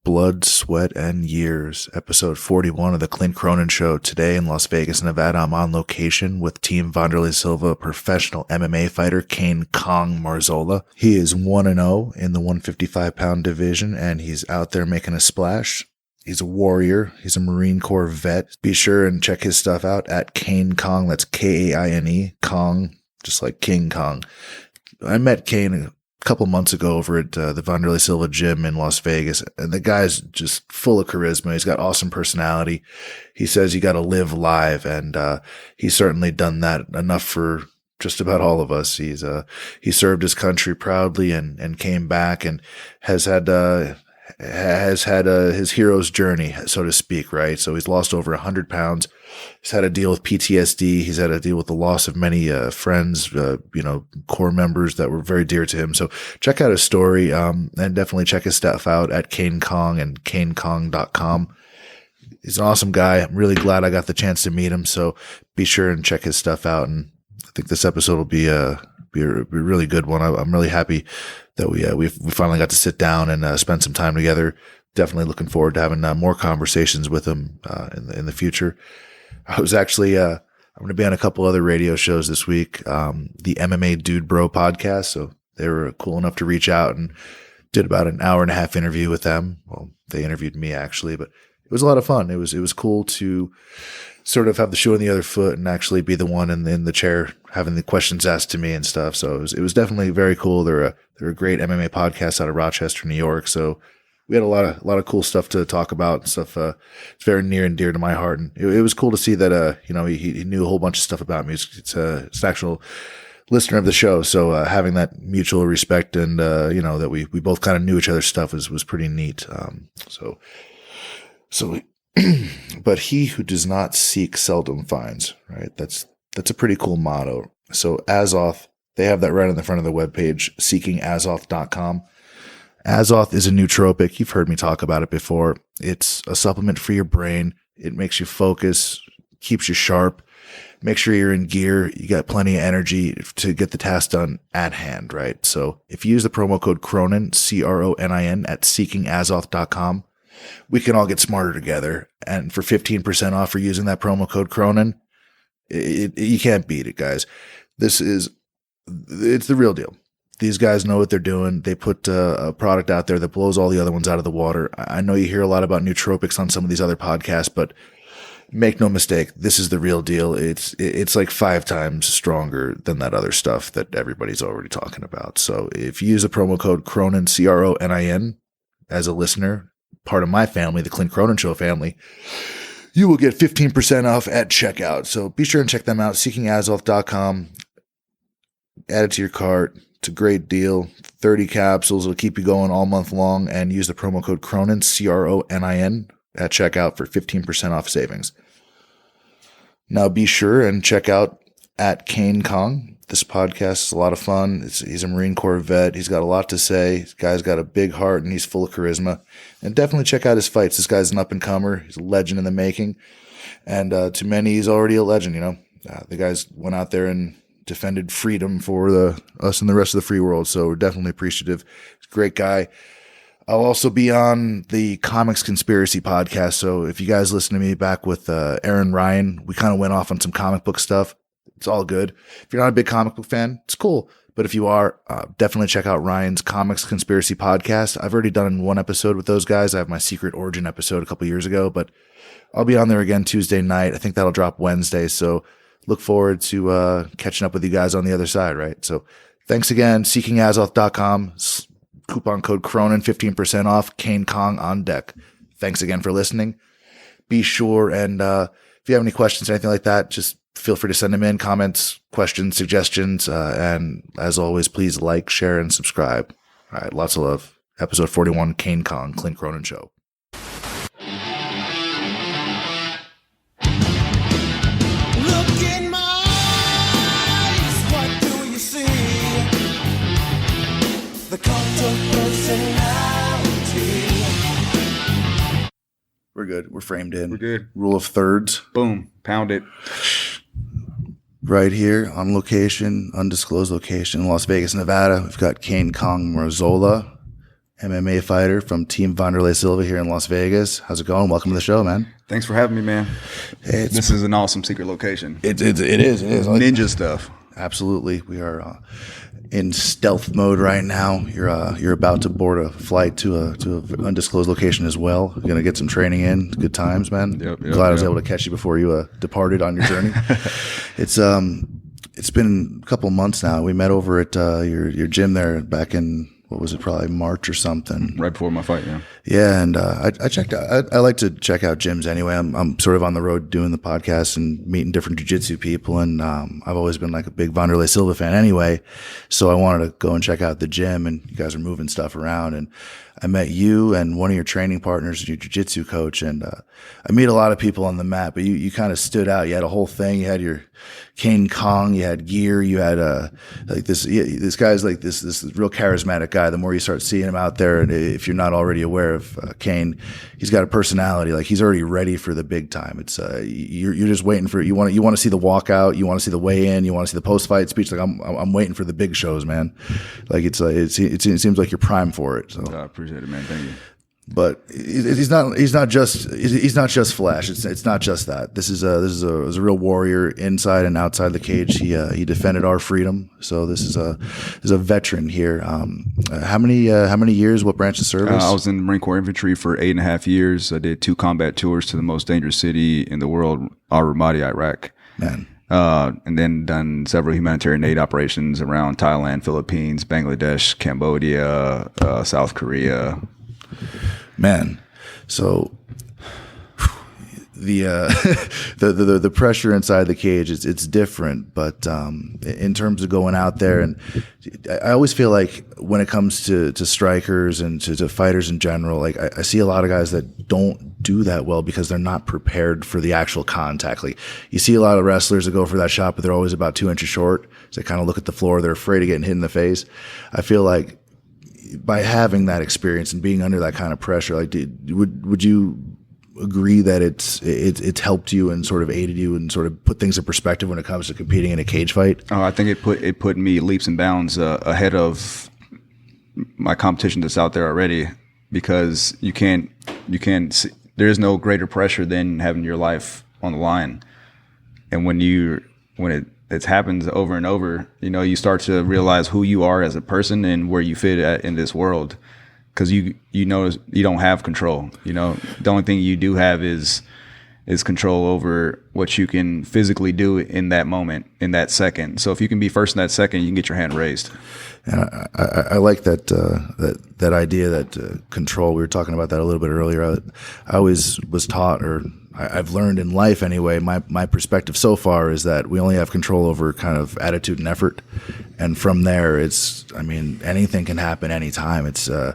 Blood, Sweat, and Years, episode 41 of the Clint Cronin Show. Today in Las Vegas, Nevada, I'm on location with Team Wanderlie Silva, professional MMA fighter Kaine Kong Marzola. He is 1-0 in the 155-pound division, and he's out there making a splash. He's a warrior. He's a Marine Corps vet. Be sure and check his stuff out at Kaine Kong. That's Kaine, Kong, just like King Kong. I met Kaine a couple months ago over at the Wanderlie Silva gym in Las Vegas, and the guy's just full of charisma. He's got awesome personality. He says you got to live live, and he's certainly done that enough for just about all of us. He served his country proudly and came back and has had his hero's journey, so to speak, right? So he's lost over 100 pounds. He's had to deal with PTSD. He's had to deal with the loss of many friends, Corps members that were very dear to him. So check out his story, and definitely check his stuff out at Kaine Kong and KaineKong.com. He's an awesome guy. I'm really glad I got the chance to meet him. So be sure and check his stuff out. And I think this episode will be a really good one. I'm really happy that we finally got to sit down and spend some time together. Definitely looking forward to having more conversations with him in the future. I was actually I'm going to be on a couple other radio shows this week. The MMA Dude Bro podcast. So they were cool enough to reach out and did about an hour and a half interview with them. Well, they interviewed me actually, but it was a lot of fun. It was cool to sort of have the shoe on the other foot and actually be the one in the chair having the questions asked to me and stuff. So it was definitely very cool. They're a great MMA podcast out of Rochester, New York. So we had a lot of cool stuff to talk about. Stuff it's very near and dear to my heart, and it was cool to see that he knew a whole bunch of stuff about me. It's an actual listener of the show, so having that mutual respect and that we both kind of knew each other's stuff was pretty neat. But he who does not seek seldom finds, right? That's a pretty cool motto. So Azoth, they have that right on the front of the webpage, seekingazoth.com. Azoth is a nootropic. You've heard me talk about it before. It's a supplement for your brain. It makes you focus, keeps you sharp. Make sure you're in gear. You got plenty of energy to get the task done at hand, right? So if you use the promo code Cronin, CRONIN, at seekingazoth.com, we can all get smarter together. And for 15% off for using that promo code Cronin, you can't beat it, guys. It's the real deal. These guys know what they're doing. They put a product out there that blows all the other ones out of the water. I know you hear a lot about nootropics on some of these other podcasts, but make no mistake, this is the real deal. It's like 5 times stronger than that other stuff that everybody's already talking about. So if you use the promo code Cronin, CRONIN, as a listener, part of my family, the Clint Cronin Show family, you will get 15% off at checkout. So be sure and check them out, seekingazoth.com. Add it to your cart. It's a great deal. 30 capsules will keep you going all month long, and use the promo code Cronin, CRONIN, at checkout for 15% off savings. Now be sure and check out at Kaine Kong. This podcast is a lot of fun. He's a Marine Corps vet. He's got a lot to say. This guy's got a big heart, and he's full of charisma. And definitely check out his fights. This guy's an up-and-comer. He's a legend in the making. And to many, he's already a legend, The guys went out there and defended freedom for us and the rest of the free world. So we're definitely appreciative. He's a great guy. I'll also be on the Comics Conspiracy podcast. So if you guys listen to me back with Aaron Ryan, we kind of went off on some comic book stuff. It's all good. If you're not a big comic book fan, it's cool. But if you are, definitely check out Ryan's Comics Conspiracy podcast. I've already done one episode with those guys. I have my Secret Origin episode a couple years ago, but I'll be on there again Tuesday night. I think that'll drop Wednesday. So look forward to catching up with you guys on the other side, right? So thanks again. Seekingazoth.com. Coupon code Cronin, 15% off. Kaine Kong on deck. Thanks again for listening. Be sure and if you have any questions or anything like that, just feel free to send them in. Comments, questions, suggestions. And as always, please like, share, and subscribe. All right. Lots of love. Episode 41, Kaine Kong, Clint Cronin Show. We're good. We're framed in. We're good. Rule of thirds. Boom. Pound it. Right here on location, undisclosed location in Las Vegas, Nevada. We've got Kaine Marzola, MMA fighter from Team Wanderlie Silva here in Las Vegas. How's it going? Welcome to the show, man. Thanks for having me, man. This is an awesome secret location. It is. Ninja stuff. Absolutely. We are in stealth mode right now. You're about to board a flight to an undisclosed location as well. You're gonna get some training in. Good times, man. Yep, Glad I was able to catch you before you departed on your journey. It's been a couple months now. We met over at your gym there back in, what was it, probably March or something. Right before my fight, yeah. Yeah, and I checked out. I like to check out gyms anyway. I'm sort of on the road doing the podcast and meeting different jiu-jitsu people, and I've always been like a big Wanderlie Silva fan anyway. So I wanted to go and check out the gym, and you guys are moving stuff around. And I met you and one of your training partners, your jiu-jitsu coach, and I meet a lot of people on the mat, but you kind of stood out. You had a whole thing. You had your Kaine Kong, you had gear, you had like this guy's like this real charismatic guy. The more you start seeing him out there, and if you're not already aware of Kaine, he's got a personality. Like, he's already ready for the big time. It's you're just waiting for, you want to see the walkout, you want to see the weigh in, you want to see the post fight speech. Like, I'm waiting for the big shows, man. Like, it seems like you're primed for it. So I appreciate it, man. Thank you. But he's not just flash. It's not just that. This is a real warrior inside and outside the cage. He defended our freedom. So this is a veteran here. How many years? What branch of service? I was in the Marine Corps Infantry for 8.5 years. I did 2 combat tours to the most dangerous city in the world, Ramadi, Iraq. Man. And then done several humanitarian aid operations around Thailand, Philippines, Bangladesh, Cambodia, South Korea. Man, so the pressure inside the cage, it's different, but in terms of going out there, and I always feel like when it comes to strikers and to fighters in general, like I see a lot of guys that don't do that well because they're not prepared for the actual contact. Like, you see a lot of wrestlers that go for that shot, but they're always about 2 inches short. So they kind of look at the floor, they're afraid of getting hit in the face. I feel like by having that experience and being under that kind of pressure, like, would you agree that it's helped you and sort of aided you and sort of put things in perspective when it comes to competing in a cage fight? Oh, I think it put me leaps and bounds ahead of my competition that's out there already, because you can't see, there is no greater pressure than having your life on the line. And when it happens over and over, you start to realize who you are as a person and where you fit in this world, because you don't have control. The only thing you do have is control over what you can physically do in that moment, in that second. So if you can be first in that second, you can get your hand raised. And I like that idea, that control. We were talking about that a little bit earlier. I always was taught, or I've learned in life anyway, my perspective so far is that we only have control over kind of attitude and effort. And from there, anything can happen anytime. It's, you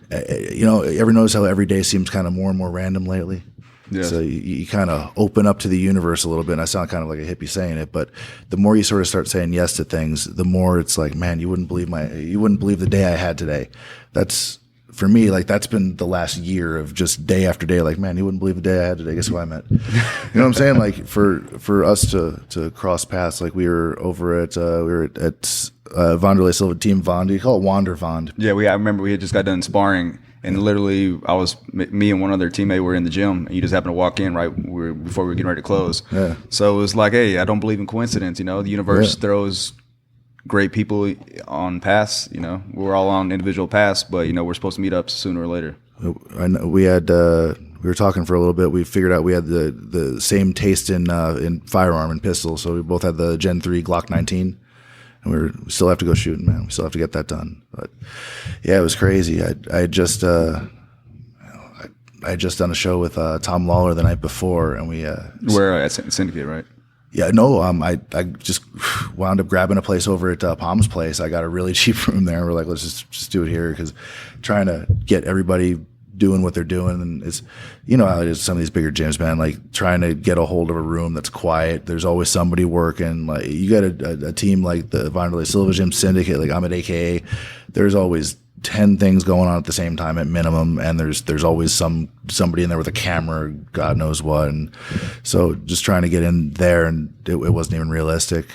ever notice how every day seems kind of more and more random lately? Yes. So you kind of open up to the universe a little bit. And I sound kind of like a hippie saying it, but the more you sort of start saying yes to things, the more it's like, man, you wouldn't believe the day I had today. That's, for me, like, that's been the last year of just day after day. Like, man, you wouldn't believe the day I had today. Guess who I met? You know what I'm saying? Like, for us to cross paths, like, we were over at Wanderlie Silva, Team Vond. You call it Wander Vond? Yeah, I remember we had just got done sparring, and literally me and one other teammate were in the gym, and you just happened to walk in right before we were getting ready to close. Yeah. So it was like, hey, I don't believe in coincidence. The universe throws great people on paths. We're all on individual paths, but we're supposed to meet up sooner or later. I know we were talking for a little bit. We figured out we had the same taste in firearm and pistol, so we both had the Gen 3 Glock 19, and we still have to go shooting, man. We still have to get that done. But yeah, it was crazy. I had just done a show with Tom Lawler the night before, and we we're at Syndicate, right? Yeah, no, I just wound up grabbing a place over at Palm's place. I got a really cheap room there. We're like, let's just do it here, because trying to get everybody doing what they're doing, and it's, how it is, some of these bigger gyms, man, like trying to get a hold of a room that's quiet. There's always somebody working. Like, you got a team like the Wanderlie Silva Gym Syndicate, like I'm at AKA, there's always 10 things going on at the same time at minimum, and there's always somebody in there with a camera, God knows what, and so just trying to get in there, and it wasn't even realistic.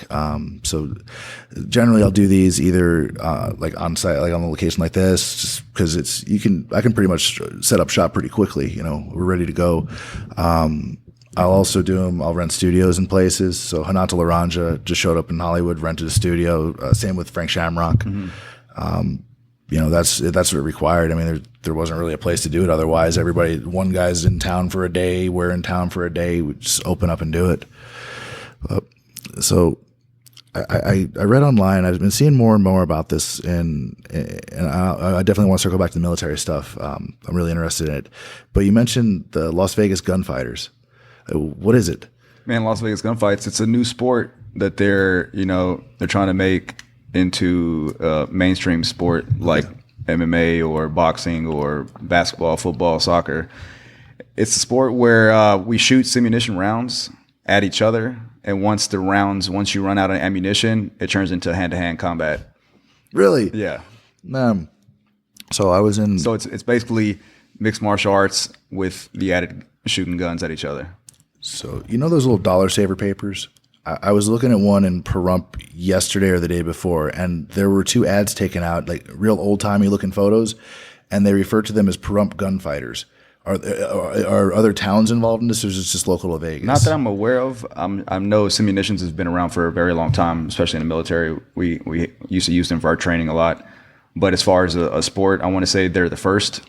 So generally I'll do these either like on site, like on a location like this, just because I can pretty much set up shop pretty quickly. We're ready to go. I'll also do them. I'll rent studios in places. So Renato Laranja just showed up in Hollywood, rented a studio. Same with Frank Shamrock. That's what it required. I mean, there wasn't really a place to do it otherwise. One guy's in town for a day, we're in town for a day. We just open up and do it. So I read online. I've been seeing more and more about this, and I definitely want to circle back to the military stuff. I'm really interested in it. But you mentioned the Las Vegas gunfighters. What is it? Man, Las Vegas gunfights. It's a new sport that they're trying to make into a mainstream sport like MMA or boxing or basketball, football, soccer. It's a sport where we shoot simunition rounds at each other, and once you run out of ammunition, it turns into hand-to-hand combat. Really? Yeah. So I was in. So it's basically mixed martial arts with the added shooting guns at each other. So those little dollar saver papers? I was looking at one in Pahrump yesterday or the day before, and there were 2 ads taken out, like real old-timey looking photos, and they refer to them as Pahrump gunfighters. Are other towns involved in this, or is it just local to Vegas? Not that I'm aware of. I know simunitions has been around for a very long time, especially in the military. We used to use them for our training a lot. But as far as a sport, I want to say they're the first,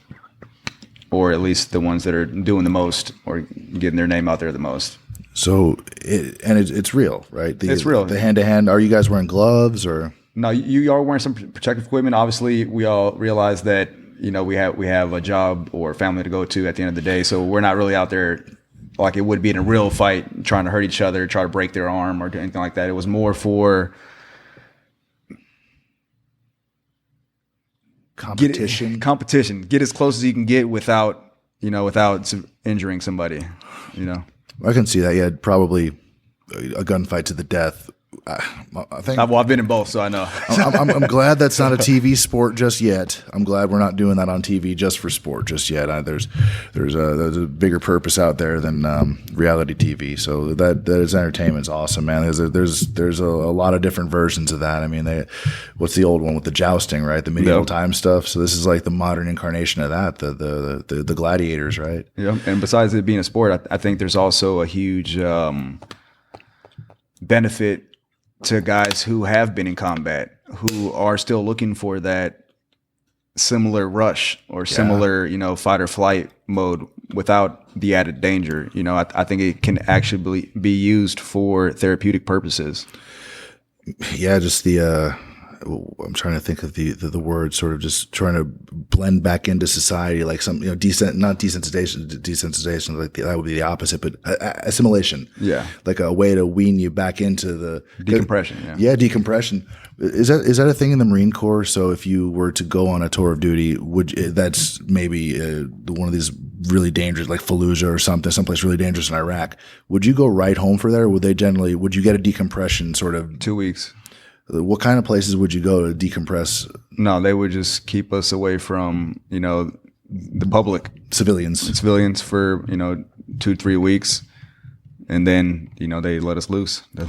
or at least the ones that are doing the most or getting their name out there the most. So it's real, right? It's real. The hand-to-hand. Are you guys wearing gloves or? No, you are wearing some protective equipment. Obviously, we all realize that we have a job or a family to go to at the end of the day, so we're not really out there like it would be in a real fight, trying to hurt each other, try to break their arm or anything like that. It was more for competition. Get as close as you can get without injuring somebody. I can see that. Yeah, probably a gunfight to the death. I think. I've been in both, so I know. I'm glad that's not a TV sport just yet. I'm glad we're not doing that on TV just for sport just yet. There's a bigger purpose out there than reality TV. So that is entertainment's awesome, man. There's a lot of different versions of that. I mean, what's the old one with the jousting, right? The medieval time stuff. So this is like the modern incarnation of that. The gladiators, right? Yeah. And besides it being a sport, I think there's also a huge benefit to guys who have been in combat, who are still looking for that similar rush or similar, fight or flight mode without the added danger. I think it can actually be used for therapeutic purposes. Yeah, just I'm trying to think of the word, sort of just trying to blend back into society, like some, not desensitization, like that would be the opposite, but assimilation. Yeah. Like a way to wean you back into the decompression. Yeah, decompression. Is that a thing in the Marine Corps? So if you were to go on a tour of duty, that's maybe one of these really dangerous, like Fallujah or someplace really dangerous in Iraq. Would you go right home for that, or would you get a decompression sort of 2 weeks? What kind of places would you go to decompress? No, they would just keep us away from, the public. Civilians for, 2-3 weeks. And then, they let us loose. They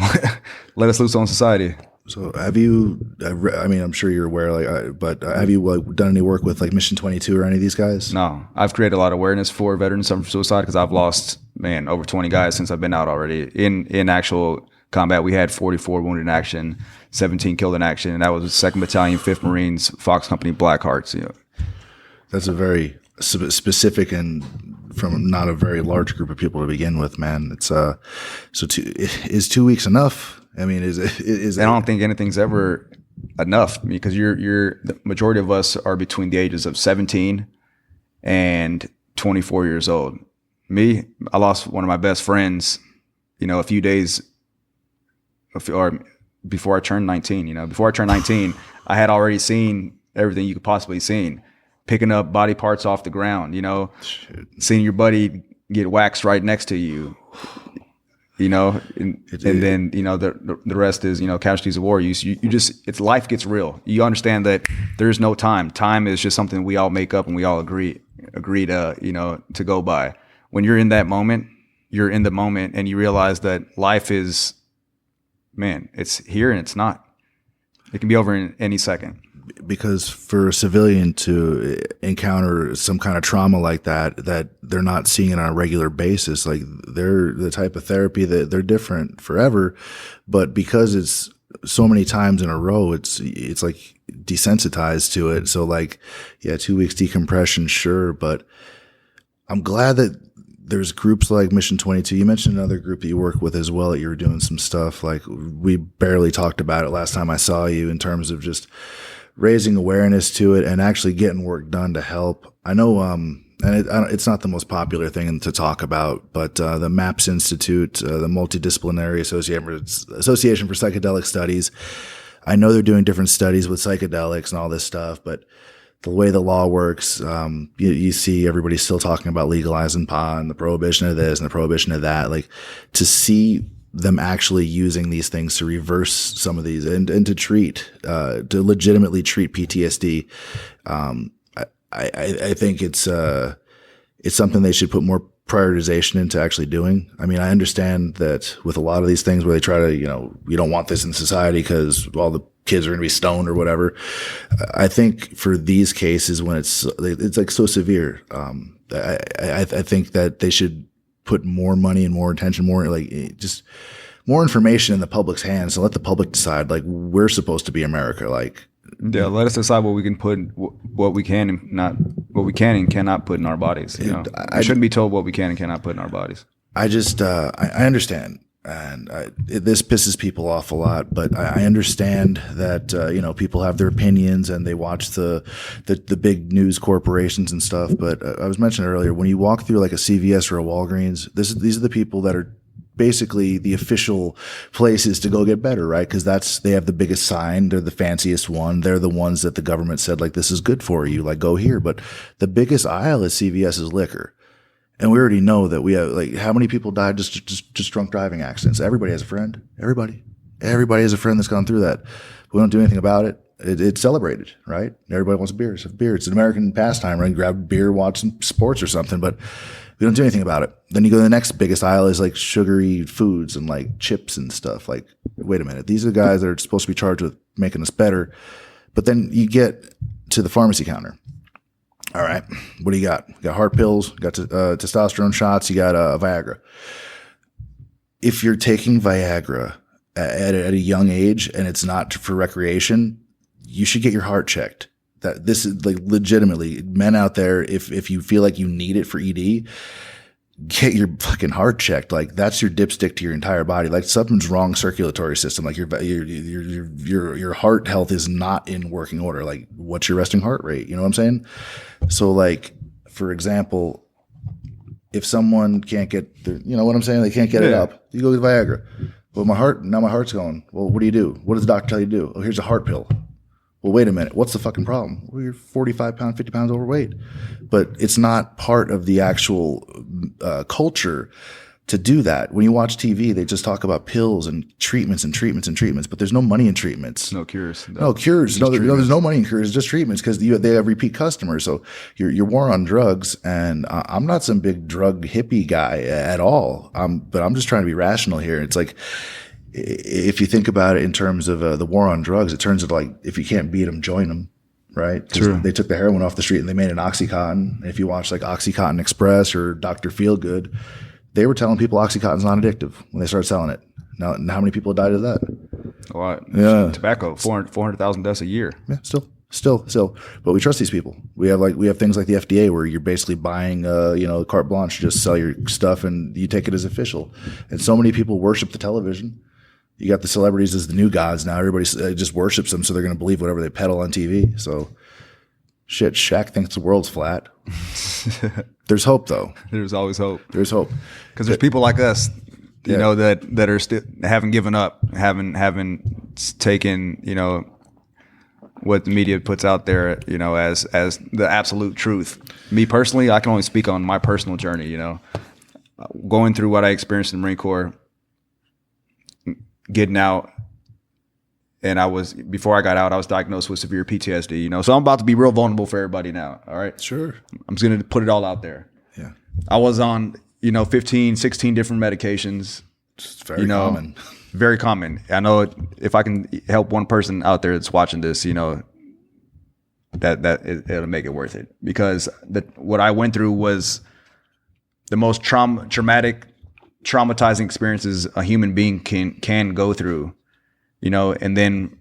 let us loose on society. So have you, I'm sure you're aware, but have you done any work with like Mission 22 or any of these guys? No, I've created a lot of awareness for veterans suffering from suicide because I've lost, over 20 guys since I've been out already in actual combat. We had 44 wounded in action, 17 killed in action, and that was 2nd Battalion, 5th Marines, Fox Company, Black Hearts. That's a very specific and from not a very large group of people to begin with, man. It's is 2 weeks enough? I mean, is I don't think anything's ever enough because the majority of us are between the ages of 17 and 24 years old. Me, I lost one of my best friends, a few days or before I turned 19. Before I turned 19, I had already seen everything you could possibly seen. Picking up body parts off the ground, seeing your buddy get waxed right next to you, and then, the rest is, casualties of war. You just, it's life gets real. You understand that there's no time. Time is just something we all make up and we all agree to, to go by. When you're in that moment, you're in the moment and you realize that life is, man, it's here and it's not. It can be over in any second. Because for a civilian to encounter some kind of trauma like that they're not seeing it on a regular basis, like they're the type of therapy that they're different forever, but because it's so many times in a row, it's like desensitized to it. So like, yeah, 2 weeks decompression, sure, but I'm glad that there's groups like Mission 22. You mentioned another group that you work with as well, that you were doing some stuff. Like, we barely talked about it last time I saw you, in terms of just raising awareness to it and actually getting work done to help. I know, it's not the most popular thing to talk about, but the MAPS Institute, the Multidisciplinary Association for Psychedelic Studies, I know they're doing different studies with psychedelics and all this stuff, but the way the law works, you see everybody still talking about legalizing pot and the prohibition of this and the prohibition of that. Like, to see them actually using these things to reverse some of these and to treat, to legitimately treat PTSD. I think it's something they should put more prioritization into actually doing. I mean, I understand that with a lot of these things where they try to, you don't want this in society because all the kids are going to be stoned or whatever. I think for these cases, when it's like so severe, I think that they should put more money and more attention, just more information in the public's hands, and let the public decide. Like, we're supposed to be America. Like, yeah, let us decide what we can put, what we can and cannot put in our bodies. I shouldn't be told what we can and cannot put in our bodies. I understand. And this pisses people off a lot, but I understand that people have their opinions and they watch the big news corporations and stuff. But I was mentioning earlier, when you walk through like a CVS or a Walgreens, these are the people that are basically the official places to go get better, right? Because they have the biggest sign, they're the fanciest one, they're the ones that the government said, like, this is good for you, like, go here. But the biggest aisle at CVS is liquor. And we already know that we have, like, how many people died just drunk driving accidents? Everybody has a friend. Everybody has a friend that's gone through that. We don't do anything about it. It's celebrated, right? Everybody wants a beer. So beer. It's an American pastime, right? Grab a beer, watch some sports or something, but we don't do anything about it. Then you go to the next biggest aisle is like sugary foods and like chips and stuff. Like, wait a minute. These are the guys that are supposed to be charged with making us better. But then you get to the pharmacy counter. All right, what do you got? You got heart pills, you got testosterone shots, you got Viagra. If you're taking Viagra at a young age and it's not for recreation, you should get your heart checked. That this is, like, legitimately, men out there, if you feel like you need it for ED, get your fucking heart checked. Like, that's your dipstick to your entire body. Like, something's wrong circulatory system. Like, your heart health is not in working order. Like, what's your resting heart rate? You know what I'm saying? So, like, for example, if someone can't get you know what I'm saying? They can't get it up. You go get Viagra. Well, my heart's going. Well, what do you do? What does the doctor tell you to do? Oh, here's a heart pill. Well, wait a minute. What's the fucking problem? Well, you're 45 pounds, 50 pounds overweight. But it's not part of the actual culture to do that. When you watch TV, they just talk about pills and treatments, but there's no money in treatments. No cures. No cures. No, there's no money in cures, just treatments, because they have repeat customers. So you're war on drugs, and I'm not some big drug hippie guy at all. But I'm just trying to be rational here. It's like, if you think about it in terms of the war on drugs, it turns into, like, if you can't beat them, join them, right? True. They took the heroin off the street and they made an Oxycontin. And if you watch like Oxycontin Express or Dr. Feelgood, they were telling people Oxycontin's not addictive when they started selling it. Now, how many people died of that? A lot. Yeah. Tobacco, 400,000 deaths a year. Yeah, still. But we trust these people. We have things like the FDA where you're basically buying, carte blanche, just sell your stuff and you take it as official. And so many people worship the television. You got the celebrities as the new gods now. Everybody just worships them, so they're going to believe whatever they peddle on TV. So, shit, Shaq thinks the world's flat. There's hope, though. There's always hope. There's hope. Because there's people like us, that are still haven't given up, haven't taken, what the media puts out there, as the absolute truth. Me personally, I can only speak on my personal journey, going through what I experienced in the Marine Corps. getting out. And before I got out, I was diagnosed with severe PTSD, you know. So I'm about to be real vulnerable for everybody now. All right. Sure. I'm just going to put it all out there. Yeah. I was on, 15, 16 different medications. It's very common. Very common. I know if I can help one person out there that's watching this, it'll make it worth it, because what I went through was the most traumatizing experiences a human being can go through, and then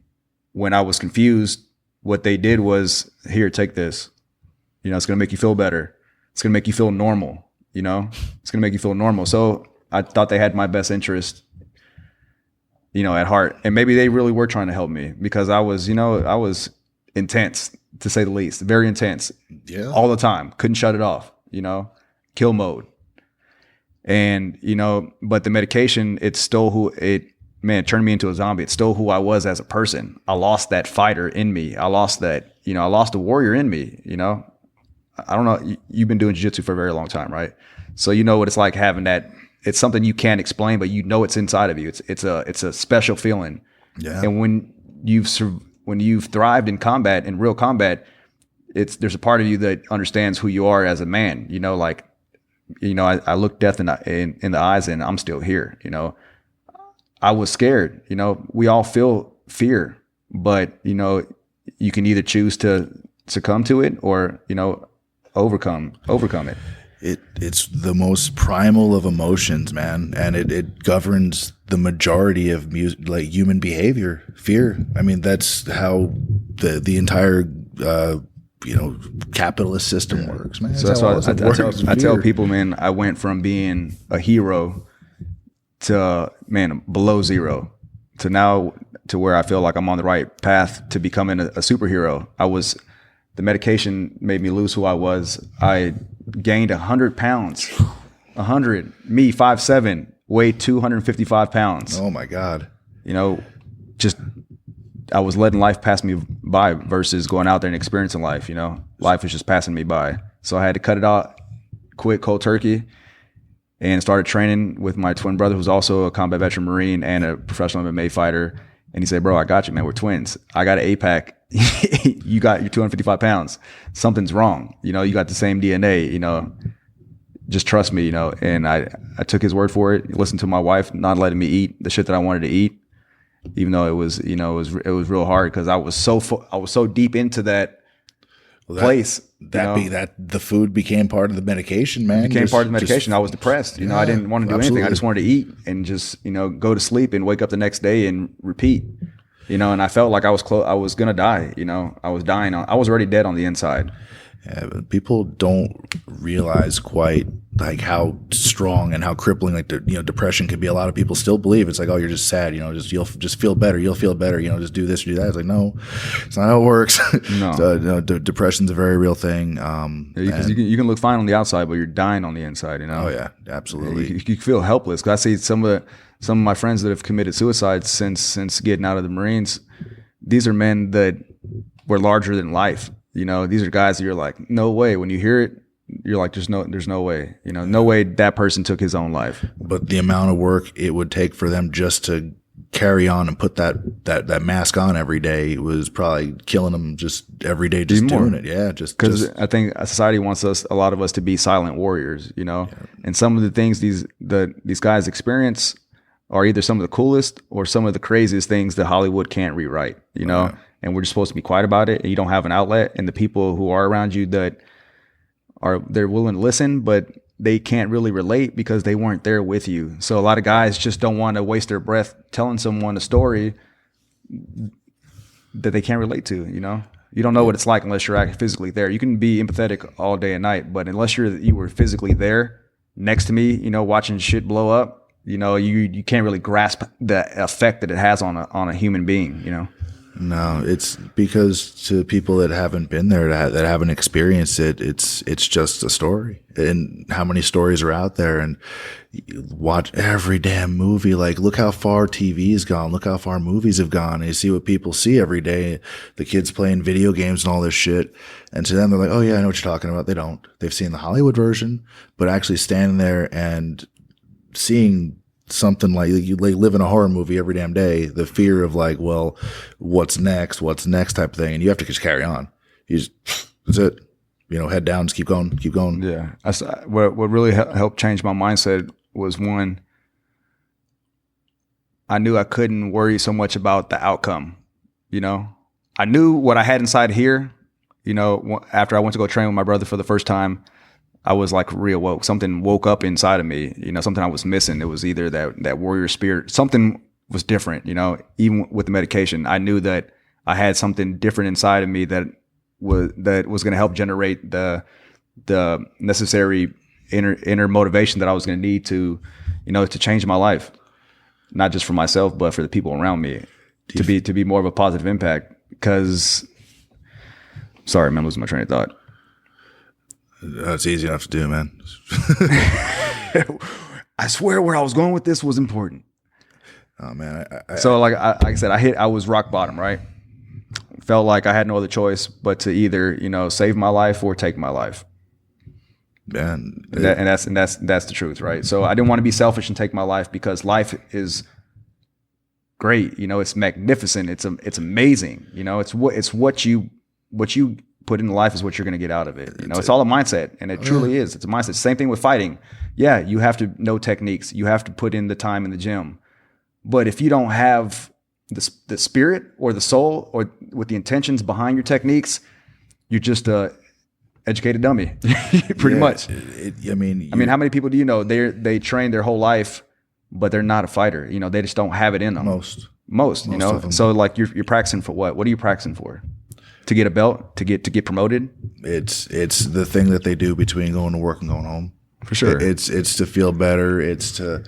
when I was confused, what they did was, here, take this, it's going to make you feel better. It's going to make you feel normal, it's going to make you feel normal. So I thought they had my best interest, at heart. And maybe they really were trying to help me, because I was intense, to say the least, very intense. Yeah. All the time. Couldn't shut it off, kill mode. And, but the medication, it turned me into a zombie. It stole who I was as a person. I lost that fighter in me. I lost that, I lost a warrior in me, I don't know. You've been doing jiu-jitsu for a very long time, right? So you know what it's like having that. It's something you can't explain, but it's inside of you. It's a special feeling. Yeah. And when you've thrived in combat, in real combat, there's a part of you that understands who you are as a man. I look death in the eyes, and I'm still here. I was scared. We all feel fear, but you can either choose to succumb to it or overcome it. It's the most primal of emotions, man, and it governs the majority of human behavior. Fear. I mean, that's how the entire capitalist system works, man. So that's why I tell people, man, I went from being a hero to, man, below zero, to now to where I feel like I'm on the right path to becoming a superhero. The medication made me lose who I was. I gained 100 pounds. 100. Me, 5'7", weighed 255 pounds. Oh my God. Just I was letting life pass me by versus going out there and experiencing life. Life was just passing me by. So I had to cut it out, quit cold turkey, and started training with my twin brother, who's also a combat veteran Marine and a professional MMA fighter. And he said, bro, I got you, man. We're twins. I got an 8-pack. You got your 255 pounds. Something's wrong. You got the same DNA, just trust me, and I took his word for it. Listened to my wife, not letting me eat the shit that I wanted to eat, even though it was real hard, because I was so deep into that place. That the food became part of the medication, man. It became part of the medication. I was depressed. I didn't want to do anything. I just wanted to eat and just, go to sleep and wake up the next day and repeat. And I felt like I was I was gonna die. I was dying. I was already dead on the inside. Yeah, but people don't realize quite like how strong and how crippling depression can be. A lot of people still believe it's like, oh, you're just sad. You'll just feel better. You'll feel better. Just do this or do that. It's like, no, it's not how it works. No, so, depression's a very real thing. Because you can look fine on the outside, but you're dying on the inside. Oh yeah, absolutely. You feel helpless. Cause I see some of my friends that have committed suicide since getting out of the Marines. These are men that were larger than life. These are guys that you're like, no way. When you hear it, you're like, there's no way. No way that person took his own life. But the amount of work it would take for them just to carry on and put that mask on every day was probably killing them just every day, just doing it. Yeah, because I think society wants a lot of us to be silent warriors. Yeah. And some of the things these guys experience are either some of the coolest or some of the craziest things that Hollywood can't rewrite. Right. And we're just supposed to be quiet about it, and you don't have an outlet, and the people who are around you they're willing to listen, but they can't really relate because they weren't there with you. So a lot of guys just don't want to waste their breath telling someone a story that they can't relate to. You don't know what it's like unless you're actually physically there. You can be empathetic all day and night, but unless you were physically there next to me, watching shit blow up, you can't really grasp the effect that it has on a human being. No, it's because to people that haven't been there, that haven't experienced it, it's just a story. And how many stories are out there? And you watch every damn movie. Like, look how far TV's gone. Look how far movies have gone. And you see what people see every day. The kids playing video games and all this shit. And to them, they're like, oh yeah, I know what you're talking about. They don't. They've seen the Hollywood version, but actually standing there and seeing something like you live in a horror movie every damn day, the fear of like, well, what's next type of thing. And you have to just carry on. That's it. Head down, just keep going. Yeah. What really helped change my mindset was, one, I knew I couldn't worry so much about the outcome. I knew what I had inside here. After I went to go train with my brother for the first time, I was like reawoke. Something woke up inside of me. Something I was missing. It was either that warrior spirit. Something was different. Even with the medication, I knew that I had something different inside of me that was going to help generate the necessary inner motivation that I was going to need to change my life, not just for myself but for the people around me, to be more of a positive impact. Because, sorry, man, I'm losing my train of thought. It's easy enough to do, man. I swear where I was going with this was important. Oh man! Like I said, I was rock bottom, right? Felt like I had no other choice but to either save my life or take my life. Man, that's the truth, right? So I didn't want to be selfish and take my life, because life is great. It's magnificent. It's amazing. It's what you put into life is what you're going to get out of it. It's all a mindset, and it truly is. It's a mindset. Same thing with fighting. Yeah, you have to know techniques. You have to put in the time in the gym. But if you don't have the spirit or the soul or with the intentions behind your techniques, you're just a educated dummy, pretty much. I mean, how many people do you know they train their whole life, but they're not a fighter? They just don't have it in them. Most of them. So like you're practicing for what? What are you practicing for? To get a belt? To get promoted? It's the thing that they do between going to work and going home. For sure. It's to feel better. It's to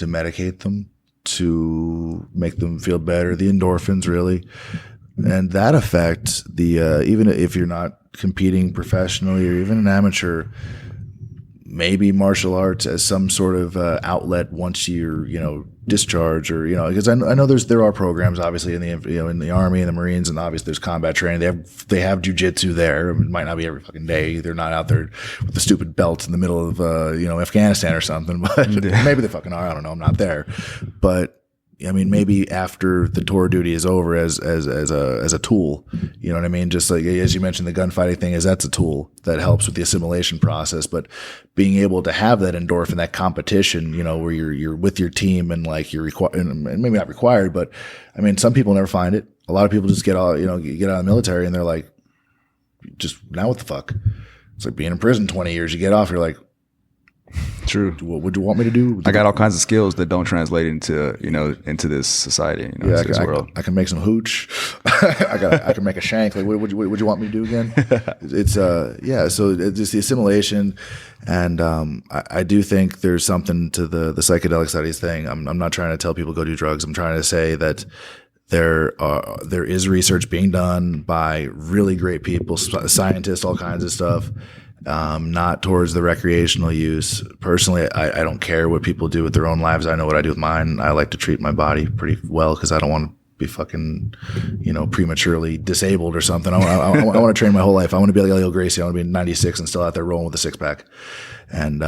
medicate them, to make them feel better. The endorphins, really, and that affects the even if you're not competing professionally or even an amateur, maybe martial arts as some sort of outlet once you're discharged, or because I know there are programs obviously in the in the Army and the Marines, and obviously there's combat training. They have jujitsu there. It might not be every fucking day. They're not out there with the stupid belts in the middle of Afghanistan or something, but maybe they fucking are. I don't know. I'm not there, but maybe after the tour duty is over as a tool, you know what I mean? Just like, as you mentioned, the gunfighting thing that's a tool that helps with the assimilation process, but being able to have that endorphin, that competition, where you're with your team and like you're required, and maybe not required, but some people never find it. A lot of people just get out of the military and they're like, just now what the fuck? It's like being in prison 20 years, you get off, you're like, true. What would you want me to do? I got all kinds of skills that don't translate into this society. Into this world. I can make some hooch. I can make a shank. Like, what would you want me to do again? It's So it's just the assimilation, and I do think there's something to the psychedelic studies thing. I'm not trying to tell people go do drugs. I'm trying to say that there is research being done by really great people, scientists, all kinds of stuff. Not towards the recreational use. Personally, I don't care what people do with their own lives. I know what I do with mine. I like to treat my body pretty well because I don't want to be fucking, prematurely disabled or something. I want to train my whole life. I want to be like Leo Gracie. I want to be 96 and still out there rolling with a six pack. And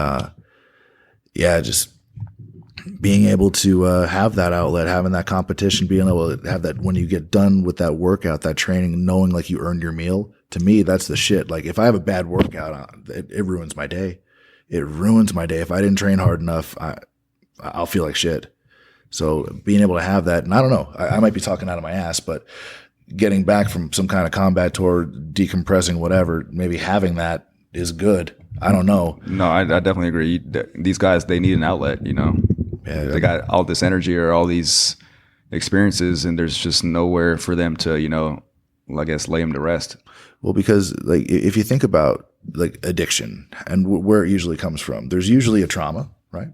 just being able to have that outlet, having that competition, being able to have that when you get done with that workout, that training, knowing like you earned your meal. To me, that's the shit. Like if I have a bad workout, it ruins my day. It ruins my day. If I didn't train hard enough, I'll feel like shit. So being able to have that, and I don't know, I might be talking out of my ass, but getting back from some kind of combat tour, decompressing, whatever, maybe having that is good. I don't know. No, I definitely agree. These guys, they need an outlet, Yeah, they got all this energy or all these experiences, and there's just nowhere for them to, I guess, lay them to rest. Well, because like if you think about like addiction and where it usually comes from, there's usually a trauma, right?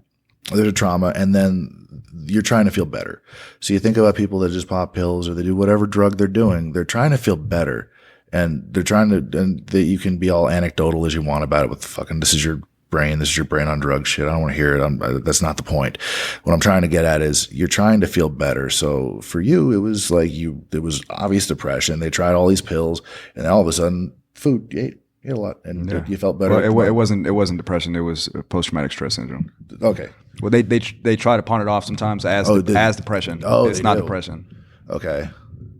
There's a trauma, and then you're trying to feel better. So you think about people that just pop pills or they do whatever drug they're doing. They're trying to feel better, and they're trying to. And you can be all anecdotal as you want about it with fucking this is your brain on drugs shit. I don't want to hear it. That's not the point. What I'm trying to get at is you're trying to feel better. So for you, it was like it was obvious depression. They tried all these pills, and then all of a sudden, food, you ate. You had a lot, and you felt better. Well, it wasn't depression. It was post-traumatic stress syndrome. Okay. Well, they try to pawn it off sometimes as depression. It's not depression. Okay.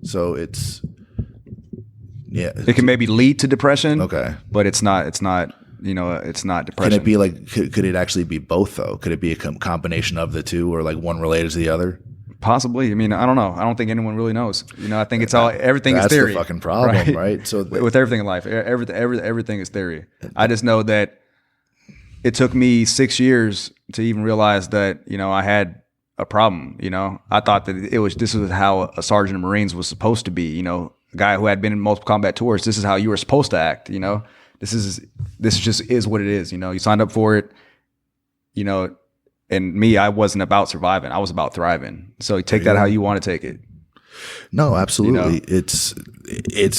So it's It can maybe lead to depression. Okay. But it's not. It's not depression. Can it be like? Could it actually be both though? Could it be a combination of the two, or like one related to the other? Possibly. I mean, I don't know. I don't think anyone really knows. I think it's all everything is theory. That's the fucking problem, right? So with everything in life, everything is theory. I just know that it took me 6 years to even realize that I had a problem. I thought that this was how a sergeant of Marines was supposed to be. A guy who had been in multiple combat tours. This is how you were supposed to act. This just is what it is. You signed up for it. And me, I wasn't about surviving. I was about thriving. So you take that how you want to take it. No, absolutely. It's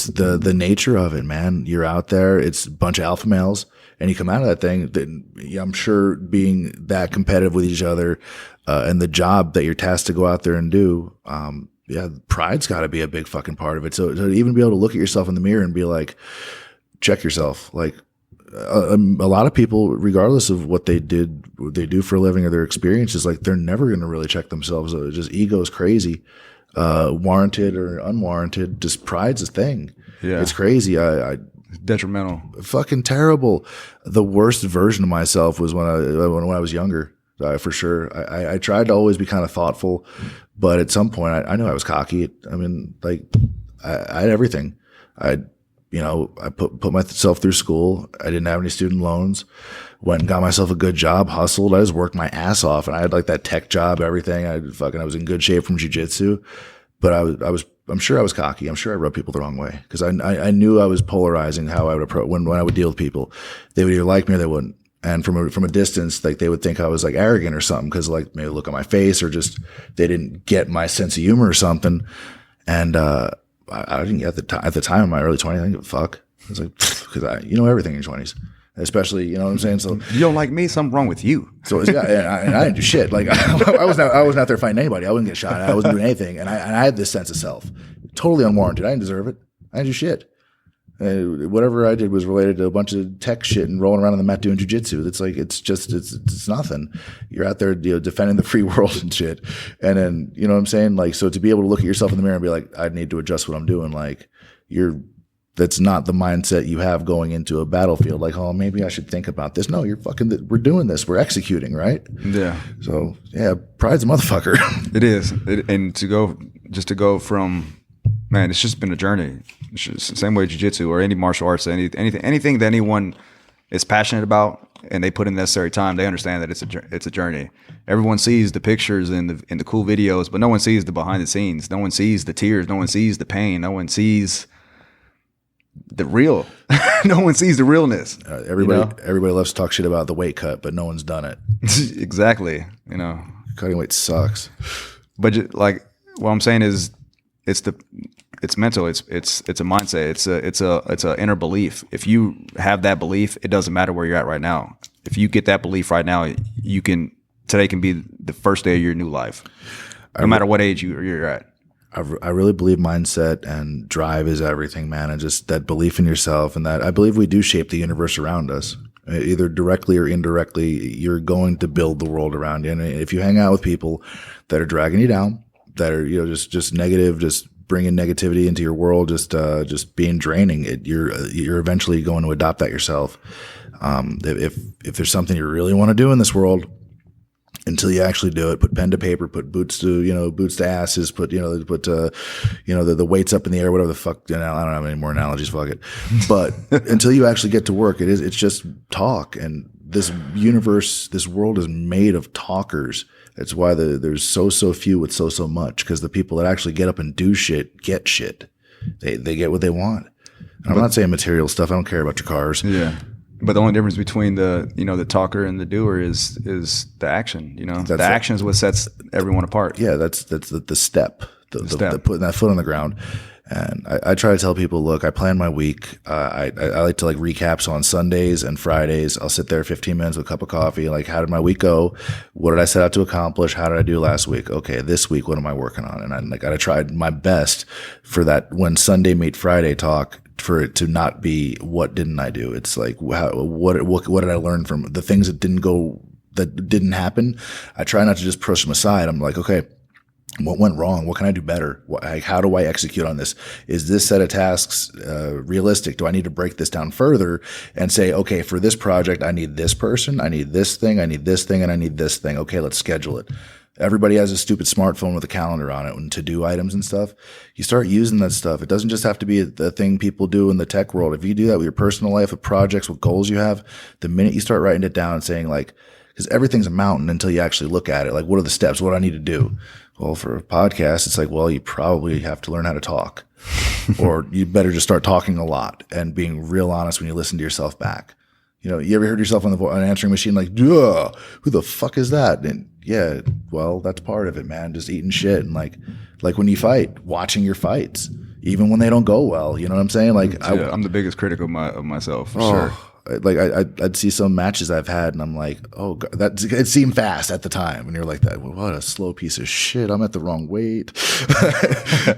the nature of it, man. You're out there. It's a bunch of alpha males, and you come out of that thing. I'm sure being that competitive with each other, and the job that you're tasked to go out there and do, pride's got to be a big fucking part of it. So to even be able to look at yourself in the mirror and be like, check yourself, like. A lot of people, regardless of what they do for a living or their experiences, like they're never going to really check themselves. Just ego's crazy, warranted or unwarranted. Just pride's a thing. Yeah, it's crazy. I detrimental, fucking terrible. The worst version of myself was when I was younger. For sure, I tried to always be kind of thoughtful, but at some point, I knew I was cocky. I mean, like I had everything. I put myself through school. I didn't have any student loans. Went and got myself a good job, hustled. I just worked my ass off, and I had like that tech job, everything. I was in good shape from jiu-jitsu, but I'm sure I was cocky. I'm sure I rubbed people the wrong way because I knew I was polarizing how I would approach when I would deal with people. They would either like me or they wouldn't. And from a distance, like they would think I was like arrogant or something because like maybe look at my face or just they didn't get my sense of humor or something. And I didn't at the time in my early 20s, I didn't give a fuck. I was like, because everything in your 20s, especially, you know what I'm saying? So you don't like me, something wrong with you. So and I didn't do shit. Like I wasn't out there fighting anybody. I wouldn't get shot. I wasn't doing anything. And I had this sense of self, totally unwarranted. I didn't deserve it. I didn't do shit. Whatever I did was related to a bunch of tech shit and rolling around on the mat doing jujitsu. It's like it's nothing. You're out there defending the free world and shit. And then you know what I'm saying? Like so to be able to look at yourself in the mirror and be like, I need to adjust what I'm doing. Like that's not the mindset you have going into a battlefield. Like, oh, maybe I should think about this. No, we're doing this. We're executing, right? Yeah. So yeah, pride's a motherfucker. It is. And to go from. Man, it's just been a journey. It's just the same way jiu-jitsu or any martial arts, anything that anyone is passionate about and they put in the necessary time, they understand that it's a journey. Everyone sees the pictures and the cool videos, but no one sees the behind the scenes. No one sees the tears. No one sees the pain. No one sees the real. No one sees the realness. Everybody loves to talk shit about the weight cut, but no one's done it. Exactly. Cutting weight sucks. But like what I'm saying is, it's mental. It's a mindset. It's a inner belief. If you have that belief, it doesn't matter where you're at right now. If you get that belief right now, today can be the first day of your new life, no matter what age you're at. I really believe mindset and drive is everything, man. And just that belief in yourself, and that I believe we do shape the universe around us. Either directly or indirectly, you're going to build the world around you. And if you hang out with people that are dragging you down, that are just negative, just bringing negativity into your world, just being draining, you're eventually going to adopt that yourself. If there's something you really want to do in this world, until you actually do it, put pen to paper, put boots to asses, put the weights up in the air, whatever the fuck. I don't have any more analogies. Fuck it. But until you actually get to work, it's just talk. And this universe, this world is made of talkers. That's why there's so few with so much, because the people that actually get up and do shit get shit. They get what they want. I'm not saying material stuff. I don't care about your cars. Yeah. But the only difference between the talker and the doer is the action. The action is what sets everyone apart. Yeah, that's the step, the putting that foot on the ground. And I try to tell people, look, I plan my week. I like to recap. So on Sundays and Fridays, I'll sit there 15 minutes with a cup of coffee. Like, how did my week go? What did I set out to accomplish? How did I do last week? Okay, this week, what am I working on? And I tried my best for that when Sunday meet Friday talk for it to not be what didn't I do. It's like what did I learn from the things that didn't happen. I try not to just push them aside. I'm like, okay, what went wrong? What can I do better? How do I execute on this? Is this set of tasks realistic? Do I need to break this down further and say, okay, for this project, I need this person, I need this thing, I need this thing, and I need this thing. Okay, let's schedule it. Everybody has a stupid smartphone with a calendar on it and to-do items and stuff. You start using that stuff. It doesn't just have to be the thing people do in the tech world. If you do that with your personal life, with projects, with goals you have, the minute you start writing it down and saying like, because everything's a mountain until you actually look at it. Like, what are the steps? What do I need to do? Well, for a podcast, it's like, well, you probably have to learn how to talk, or you better just start talking a lot and being real honest when you listen to yourself back. You know, you ever heard yourself on an answering machine like, duh, who the fuck is that? And yeah, well, that's part of it, man. Just eating shit. And like when you fight, watching your fights, even when they don't go well, you know what I'm saying? Like, yeah, I'm the biggest critic of myself, for sure. Like I'd see some matches I've had and I'm like, oh God, it seemed fast at the time. And you're like that, well, what a slow piece of shit. I'm at the wrong weight.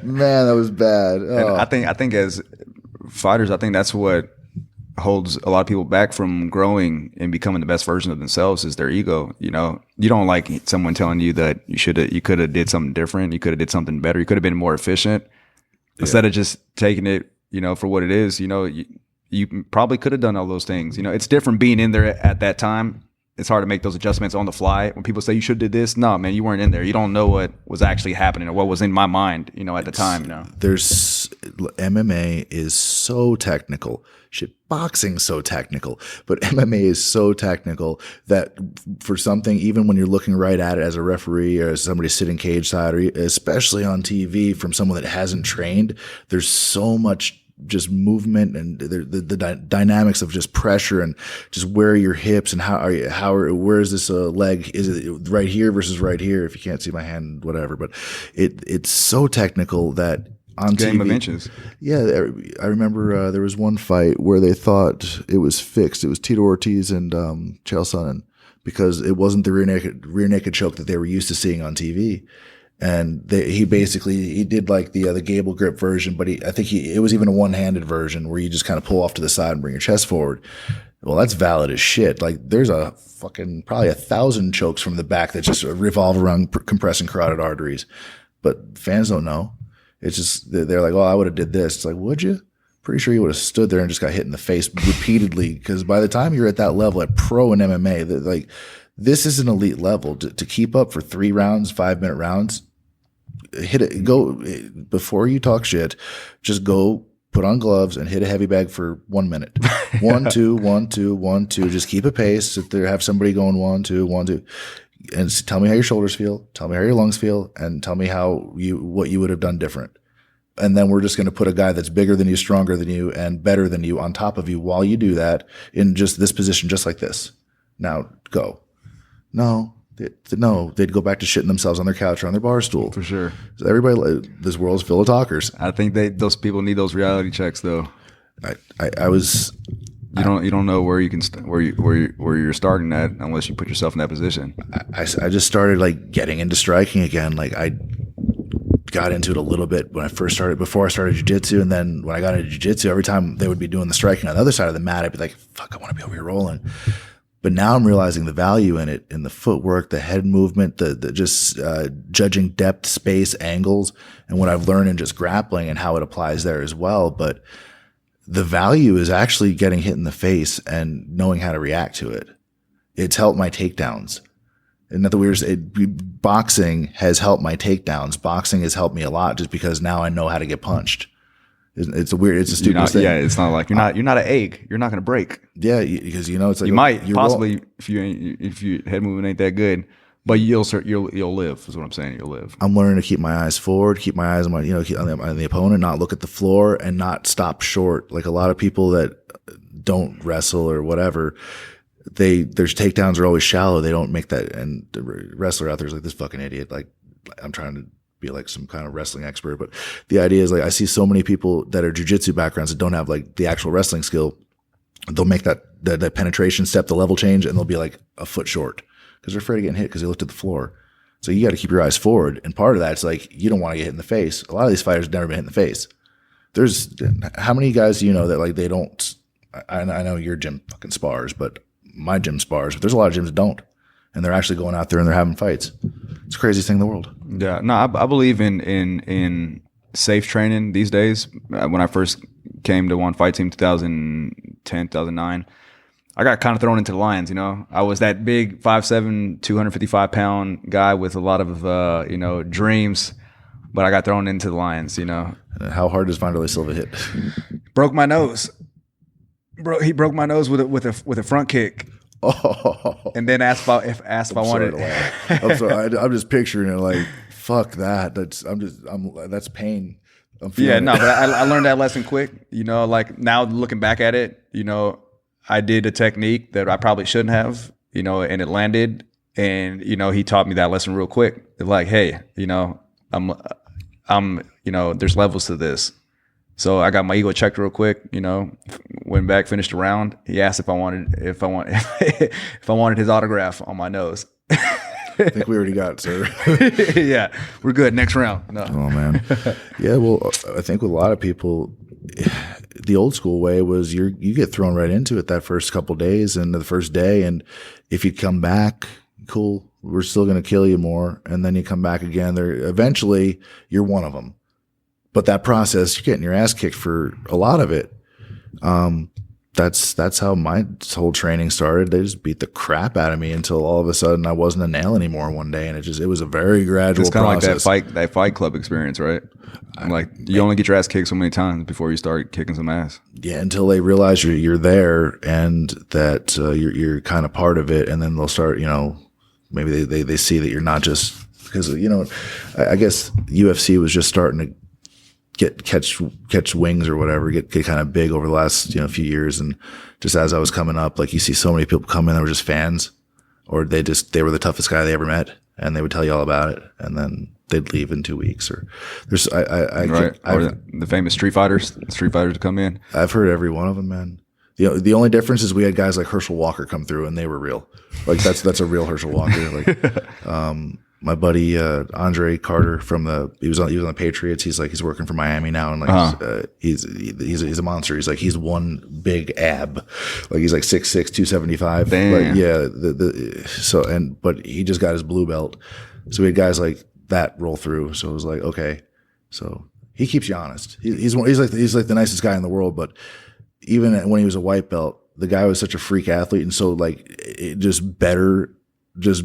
Man, that was bad. Oh. And I think as fighters, I think that's what holds a lot of people back from growing and becoming the best version of themselves is their ego. You know, you don't like someone telling you that you could have did something different. You could have did something better. You could have been more efficient instead of just taking it, you know, for what it is. You know, you probably could have done all those things. You know, it's different being in there at that time. It's hard to make those adjustments on the fly. When people say you should have did this, no, man, you weren't in there. You don't know what was actually happening or what was in my mind, you know, at the time. You know, there's MMA is so technical. Shit, boxing's so technical, but MMA is so technical that for something, even when you're looking right at it as a referee or as somebody sitting cage side, or especially on TV from someone that hasn't trained, there's so much just movement and the dynamics of just pressure and just where are your hips and where is this leg? Is it right here versus right here? If you can't see my hand, whatever, but it's so technical that on game TV, of inches. Yeah, I remember there was one fight where they thought it was fixed. It was Tito Ortiz and Chael Sonnen, because it wasn't the rear naked choke that they were used to seeing on TV. And he did like the Gable grip version, but I think it was even a one-handed version where you just kind of pull off to the side and bring your chest forward. Well, that's valid as shit. Like there's probably 1,000 chokes from the back that just revolve around compressing carotid arteries, but fans don't know. It's just, they're like, oh, I would have did this. It's like, would you? Pretty sure you would have stood there and just got hit in the face repeatedly. Because by the time you're at that level at pro and MMA, like this is an elite level to keep up for 3 rounds, 5-minute rounds. Hit it. Go before you talk shit. Just go put on gloves and hit a heavy bag for 1 minute. 1, 2, 1, 2, 1, 2. Just keep a pace. Sit there, have somebody going 1, 2, 1, 2. And tell me how your shoulders feel. Tell me how your lungs feel, and tell me what you would have done different. And then we're just going to put a guy that's bigger than you, stronger than you, and better than you on top of you while you do that in just this position, just like this. Now go. No, they'd go back to shitting themselves on their couch or on their bar stool. For sure. So everybody, this world's full of talkers. I think those people need those reality checks, though. You don't know where you can where you're starting at unless you put yourself in that position. I just started like getting into striking again. Like I got into it a little bit when I first started, before I started jiu-jitsu, and then when I got into jiu-jitsu, every time they would be doing the striking on the other side of the mat, I'd be like, fuck, I want to be over here rolling. But now I'm realizing the value in it, in the footwork, the head movement, the just judging depth, space, angles, and what I've learned in just grappling and how it applies there as well. But the value is actually getting hit in the face and knowing how to react to it. It's helped my takedowns. Isn't that the weirdest? Boxing has helped my takedowns. Boxing has helped me a lot just because now I know how to get punched. It's a stupid thing. Yeah, it's not like you're not an egg. You're not going to break. Yeah, because it's like you might possibly if your head movement ain't that good, but you'll live. Is what I'm saying. You'll live. I'm learning to keep my eyes forward, keep my eyes on on the opponent, not look at the floor, and not stop short. Like a lot of people that don't wrestle or whatever, their takedowns are always shallow. They don't make that. And the wrestler out there is like, this fucking idiot. Like I'm trying to be like some kind of wrestling expert, but the idea is like I see so many people that are jiu-jitsu backgrounds that don't have like the actual wrestling skill. They'll make that penetration step, the level change, and they'll be like a foot short because they're afraid of getting hit because they looked at the floor. So you got to keep your eyes forward, and part of that is like you don't want to get hit in the face. A lot of these fighters have never been hit in the face, There's how many guys do you know that like they don't? I know your gym fucking spars, but my gym spars. But there's a lot of gyms that don't, and they're actually going out there and they're having fights. It's the craziest thing in the world. Yeah, no, I believe in safe training these days. When I first came to One Fight Team 2010, 2009, I got kind of thrown into the lions, you know. I was that big 5'7", 255-pound guy with a lot of, you know, dreams, but I got thrown into the lions, you know. How hard does Wanderlie Silva hit? Broke my nose. He broke my nose with a front kick. Oh. And then asked if I wanted. I'm sorry. I'm just picturing it like, fuck that. That's pain. Yeah, no, but I learned that lesson quick. You know, like now looking back at it, you know, I did a technique that I probably shouldn't have, you know, and it landed. And, you know, he taught me that lesson real quick. Like, hey, you know, I'm, you know, there's levels to this. So I got my ego checked real quick, you know, went back, finished the round. He asked if I wanted his autograph on my nose. I think we already got it, sir. Yeah, we're good. Next round. No. Oh, man. Yeah, well, I think with a lot of people, the old school way was you get thrown right into it that first couple days and the first day. And if you come back, cool, we're still going to kill you more. And then you come back again. Eventually, you're one of them. But that process, you're getting your ass kicked for a lot of it. That's how my whole training started. They just beat the crap out of me until all of a sudden I wasn't a nail anymore one day, and it was a very gradual process. It's kind of like that fight club experience, right? Like you only get your ass kicked so many times before you start kicking some ass. Yeah, until they realize you're there and that you're kind of part of it, and then they'll start. You know, maybe they see that you're not just because you know. I guess UFC was just starting to catch wings or whatever, get kind of big over the last, you know, few years. And just as I was coming up, like you see so many people come in that were just fans, or they were the toughest guy they ever met, and they would tell you all about it, and then they'd leave in 2 weeks. Or there's the famous street fighters to come in. I've heard every one of them, man. The only difference is we had guys like Herschel Walker come through, and they were real. Like that's a real Herschel Walker. Like my buddy Andre Carter he was on the Patriots. He's working for Miami now, and like he's a monster. He's like he's one big ab, like he's like 6'6", 275. Damn. Like, yeah. But he just got his blue belt, so we had guys like that roll through. So it was like okay, so he keeps you honest. He's like the nicest guy in the world. But even when he was a white belt, the guy was such a freak athlete, and so like it just better. Just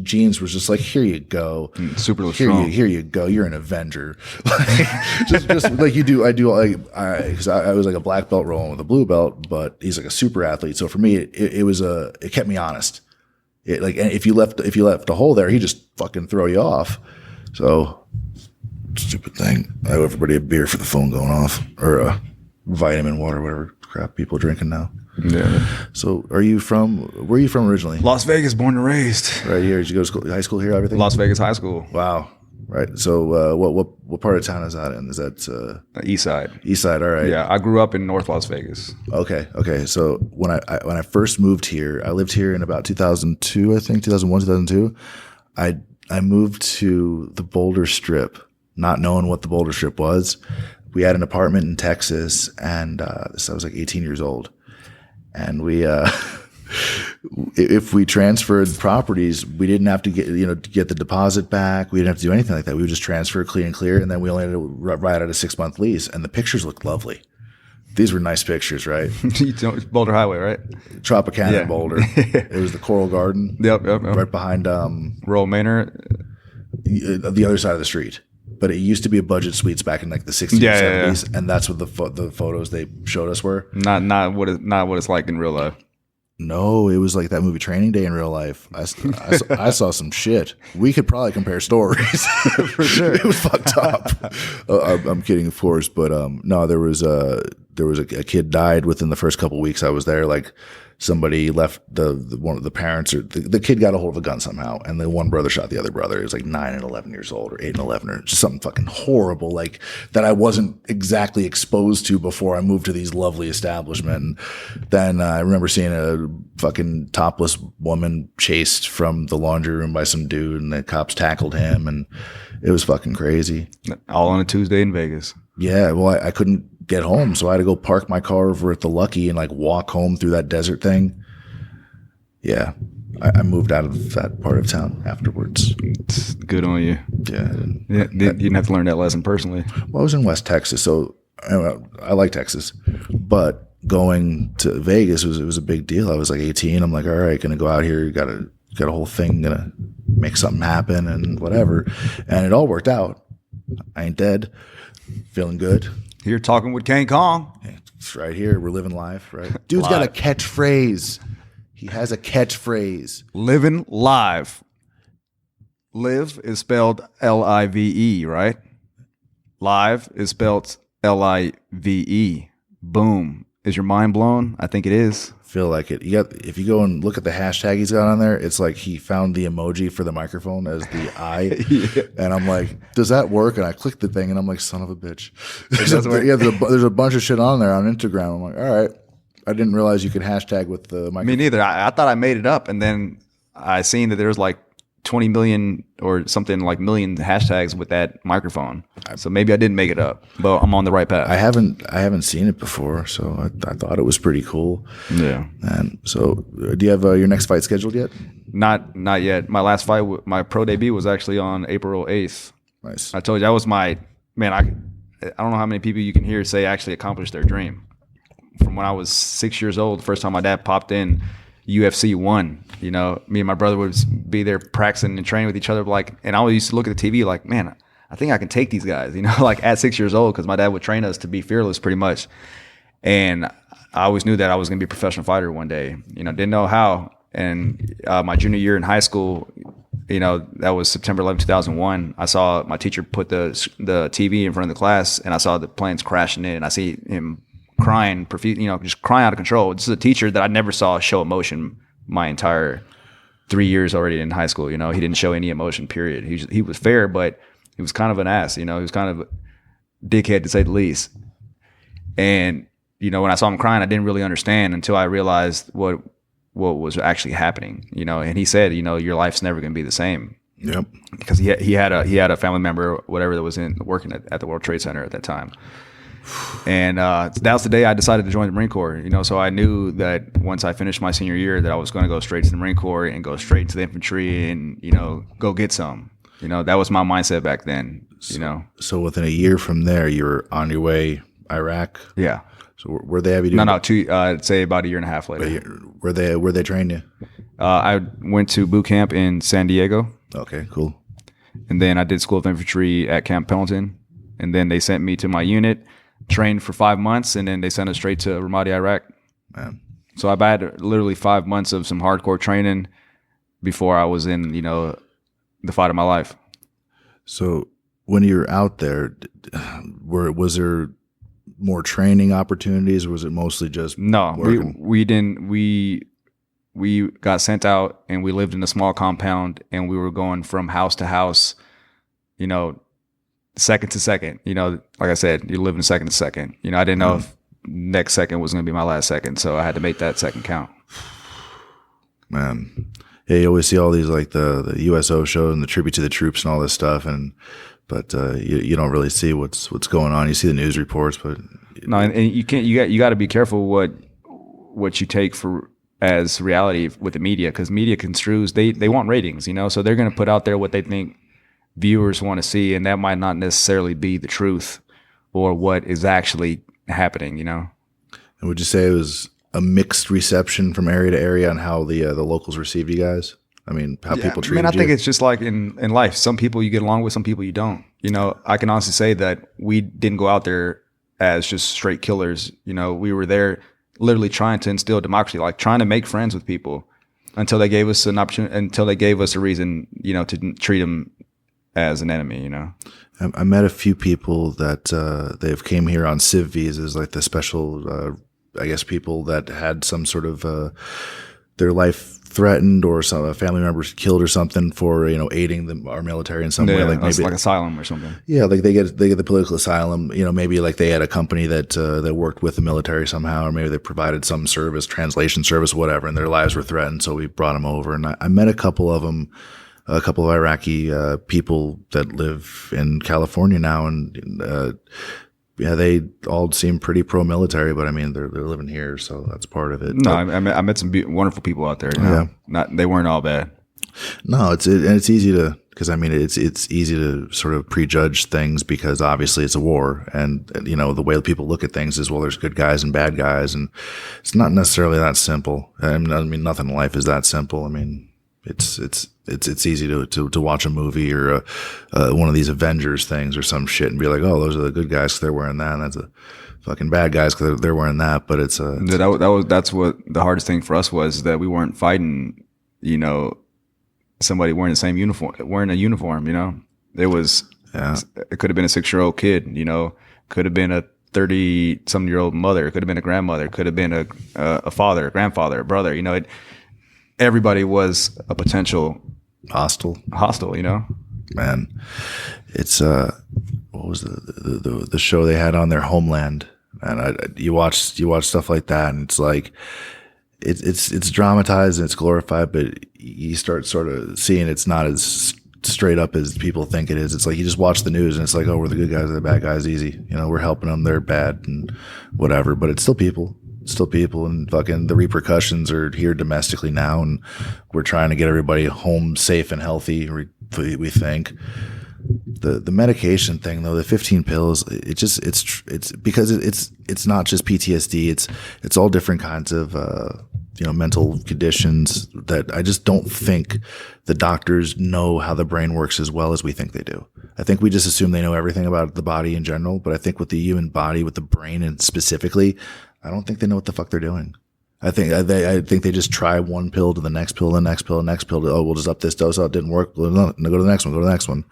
Jeans was just like, here you go, super strong. Here you go. You're an Avenger. just like you do. I do like because I was like a black belt rolling with a blue belt, but he's like a super athlete. So for me, it kept me honest. And if you left a hole there, he just fucking throw you off. So stupid thing. I owe everybody a beer for the phone going off, or a vitamin water, whatever crap people are drinking now. Yeah. So where are you from originally? Las Vegas, born and raised. Right here. Did you go to school, high school here, everything? Las Vegas High School. Wow. Right. So what part of town is that in? Is that East Side? East Side, all right. Yeah, I grew up in North Las Vegas. Okay. So when I first moved here, I lived here in about 2002, I think, 2001, 2002. I moved to the Boulder Strip, not knowing what the Boulder Strip was. We had an apartment in Texas, and I was like 18 years old. And we, if we transferred properties, we didn't have to get the deposit back. We didn't have to do anything like that. We would just transfer clean and clear. And then we only had to write out a 6-month lease. And the pictures looked lovely. These were nice pictures, right? Boulder Highway, right? Tropicana, yeah. Boulder. It was the Coral Garden. Yep. Right behind Royal Manor. The other side of the street. But it used to be a budget suites back in like the 60s or 70s, and that's what the photos they showed us were. Not what it's like in real life. No, it was like that movie Training Day in real life. I saw some shit. We could probably compare stories for sure. It was fucked up. I'm kidding, of course, but no, there was a kid died within the first couple of weeks I was there. Like somebody left one of the parents, or the kid got a hold of a gun somehow, and the one brother shot the other brother. It was like 9 and 11 years old, or 8 and 11, or just something fucking horrible, like that I wasn't exactly exposed to before I moved to these lovely establishment. And then I remember seeing a fucking topless woman chased from the laundry room by some dude, and the cops tackled him, and it was fucking crazy. All on a Tuesday in Vegas. Yeah, well, I couldn't get home, so I had to go park my car over at the Lucky and like walk home through that desert thing. Yeah, I moved out of that part of town afterwards. It's good on you. Yeah, You didn't have to learn that lesson personally. well, I was in West Texas, so I like Texas, but going to Vegas was a big deal. I was like 18. I'm like, all right, gonna go out here. Got a whole thing, gonna make something happen and whatever, and it all worked out. I ain't dead. Feeling good. You're talking with King Kong. It's right here. We're living life, right? Dude's got a catchphrase. He has a catchphrase. Living live. Live is spelled L-I-V-E, right? Live is spelled L-I-V-E. Boom. Is your mind blown? I think it is. Feel like it. If you go and look at the hashtag he's got on there, it's like he found the emoji for the microphone as the eye. Yeah. And I'm like, does that work? And I clicked the thing and I'm like, son of a bitch. Yeah, there's a bunch of shit on there on Instagram. I'm like, all right. I didn't realize you could hashtag with the microphone. Me neither. I thought I made it up, and then I seen that there's like 20 million or something like million hashtags with that microphone. So maybe I didn't make it up, but I'm on the right path. I haven't seen it before, so I thought it was pretty cool. Yeah. And so, do you have your next fight scheduled yet? Not yet. My last fight, my pro debut was actually on April 8th. Nice. I told you that was my man. I don't know how many people you can hear say actually accomplished their dream. From when I was 6 years old, the first time my dad popped in UFC 1, you know, me and my brother would be there practicing and training with each other. Like, and I always used to look at the TV like, man, I think I can take these guys, you know, like at 6 years old, because my dad would train us to be fearless pretty much. And I always knew that I was going to be a professional fighter one day, you know, didn't know how. And my junior year in high school, you know, that was September 11, 2001. I saw my teacher put the TV in front of the class, and I saw the planes crashing in, and I see him crying, you know, just crying out of control. This is a teacher that I never saw show emotion my entire 3 years already in high school. You know, he didn't show any emotion, period. He was fair, but he was kind of an ass, you know, he was kind of a dickhead to say the least. And, you know, when I saw him crying, I didn't really understand until I realized what was actually happening, you know. And he said, you know, your life's never going to be the same. Yep. Because he had a family member, whatever, that was working at the World Trade Center at that time. And that was the day I decided to join the Marine Corps, you know. So I knew that once I finished my senior year that I was going to go straight to the Marine Corps and go straight to the infantry and, you know, go get some. You know, that was my mindset back then, you know. So within a year from there, you were on your way Iraq? Yeah. So where they have you do? No, I'd say about a year and a half later. Where they trained you? I went to boot camp in San Diego. Okay, cool. And then I did School of Infantry at Camp Pendleton. And then they sent me to my unit, trained for 5 months, and then they sent us straight to Ramadi, Iraq. Man. So I had literally 5 months of some hardcore training before I was in, you know, the fight of my life. So when you were out there, was there more training opportunities, or was it mostly just working? We didn't. We got sent out, and we lived in a small compound, and we were going from house to house, you know, second to second. You know, like I said, you're living second to second. You know, I didn't know if next second was going to be my last second, so I had to make that second count. Man, yeah, you always see all these like the USO show and the tribute to the troops and all this stuff, but you don't really see what's going on. You see the news reports, but no, and you can't. You got to be careful what you take for as reality with the media, because media construes, they want ratings, you know, so they're going to put out there what they think viewers want to see, and that might not necessarily be the truth or what is actually happening, you know. And would you say it was a mixed reception from area to area on how the locals received you guys? I mean, how people treated you? I think it's just like in life. Some people you get along with, some people you don't. You know, I can honestly say that we didn't go out there as just straight killers. You know, we were there literally trying to instill democracy, like trying to make friends with people until they gave us an opportunity, until they gave us a reason, you know, to treat them as an enemy, you know. I met a few people that they've came here on civ visas, like the special, I guess, people that had some sort of their life threatened or some family members killed or something for, you know, aiding our military in some way, like maybe like asylum or something. Yeah, like they get the political asylum. You know, maybe like they had a company that worked with the military somehow, or maybe they provided some service, translation service, whatever, and their lives were threatened, so we brought them over. And I met a couple of them. A couple of Iraqi people that live in California now, and yeah, they all seem pretty pro-military, but I mean, they're living here, so that's part of it. No, I met some wonderful people out there. You know? Yeah, they weren't all bad. No, it's easy to, because I mean, it's easy to sort of prejudge things because obviously it's a war, and you know the way people look at things is, well, there's good guys and bad guys, and it's not necessarily that simple. I mean, nothing in life is that simple. I mean, it's easy to watch a movie or one of these Avengers things or some shit and be like, oh, those are the good guys 'cause they're wearing that, and that's the fucking bad guys because they're wearing that. But that's what the hardest thing for us was, that we weren't fighting, you know, somebody wearing the same uniform, you know. It was, it could have been a 6-year-old kid, you know, could have been a 30-some-year-old mother, could have been a grandmother, could have been a father, a grandfather, a brother, you know. Everybody was a potential hostile, you know. Man, it's what was the show they had on their Homeland, and you watch stuff like that, and it's like it's dramatized and it's glorified, but you start sort of seeing it's not as straight up as people think it is. It's like you just watch the news and it's like, oh, we're the good guys, the bad guys, easy. You know, we're helping them, they're bad and whatever. But it's still people. And fucking the repercussions are here domestically now, and we're trying to get everybody home safe and healthy. We think the medication thing though, the 15 pills, it's because it's not just PTSD. It's all different kinds of you know, mental conditions that I just don't think the doctors know how the brain works as well as we think they do. I think we just assume they know everything about the body in general, but I think with the human body, with the brain and specifically, I don't think they know what the fuck they're doing. I think they just try one pill to the next pill, the next pill, the next pill. Oh, we'll just up this dose. Oh, it didn't work. Go to the next one. Go to the next one.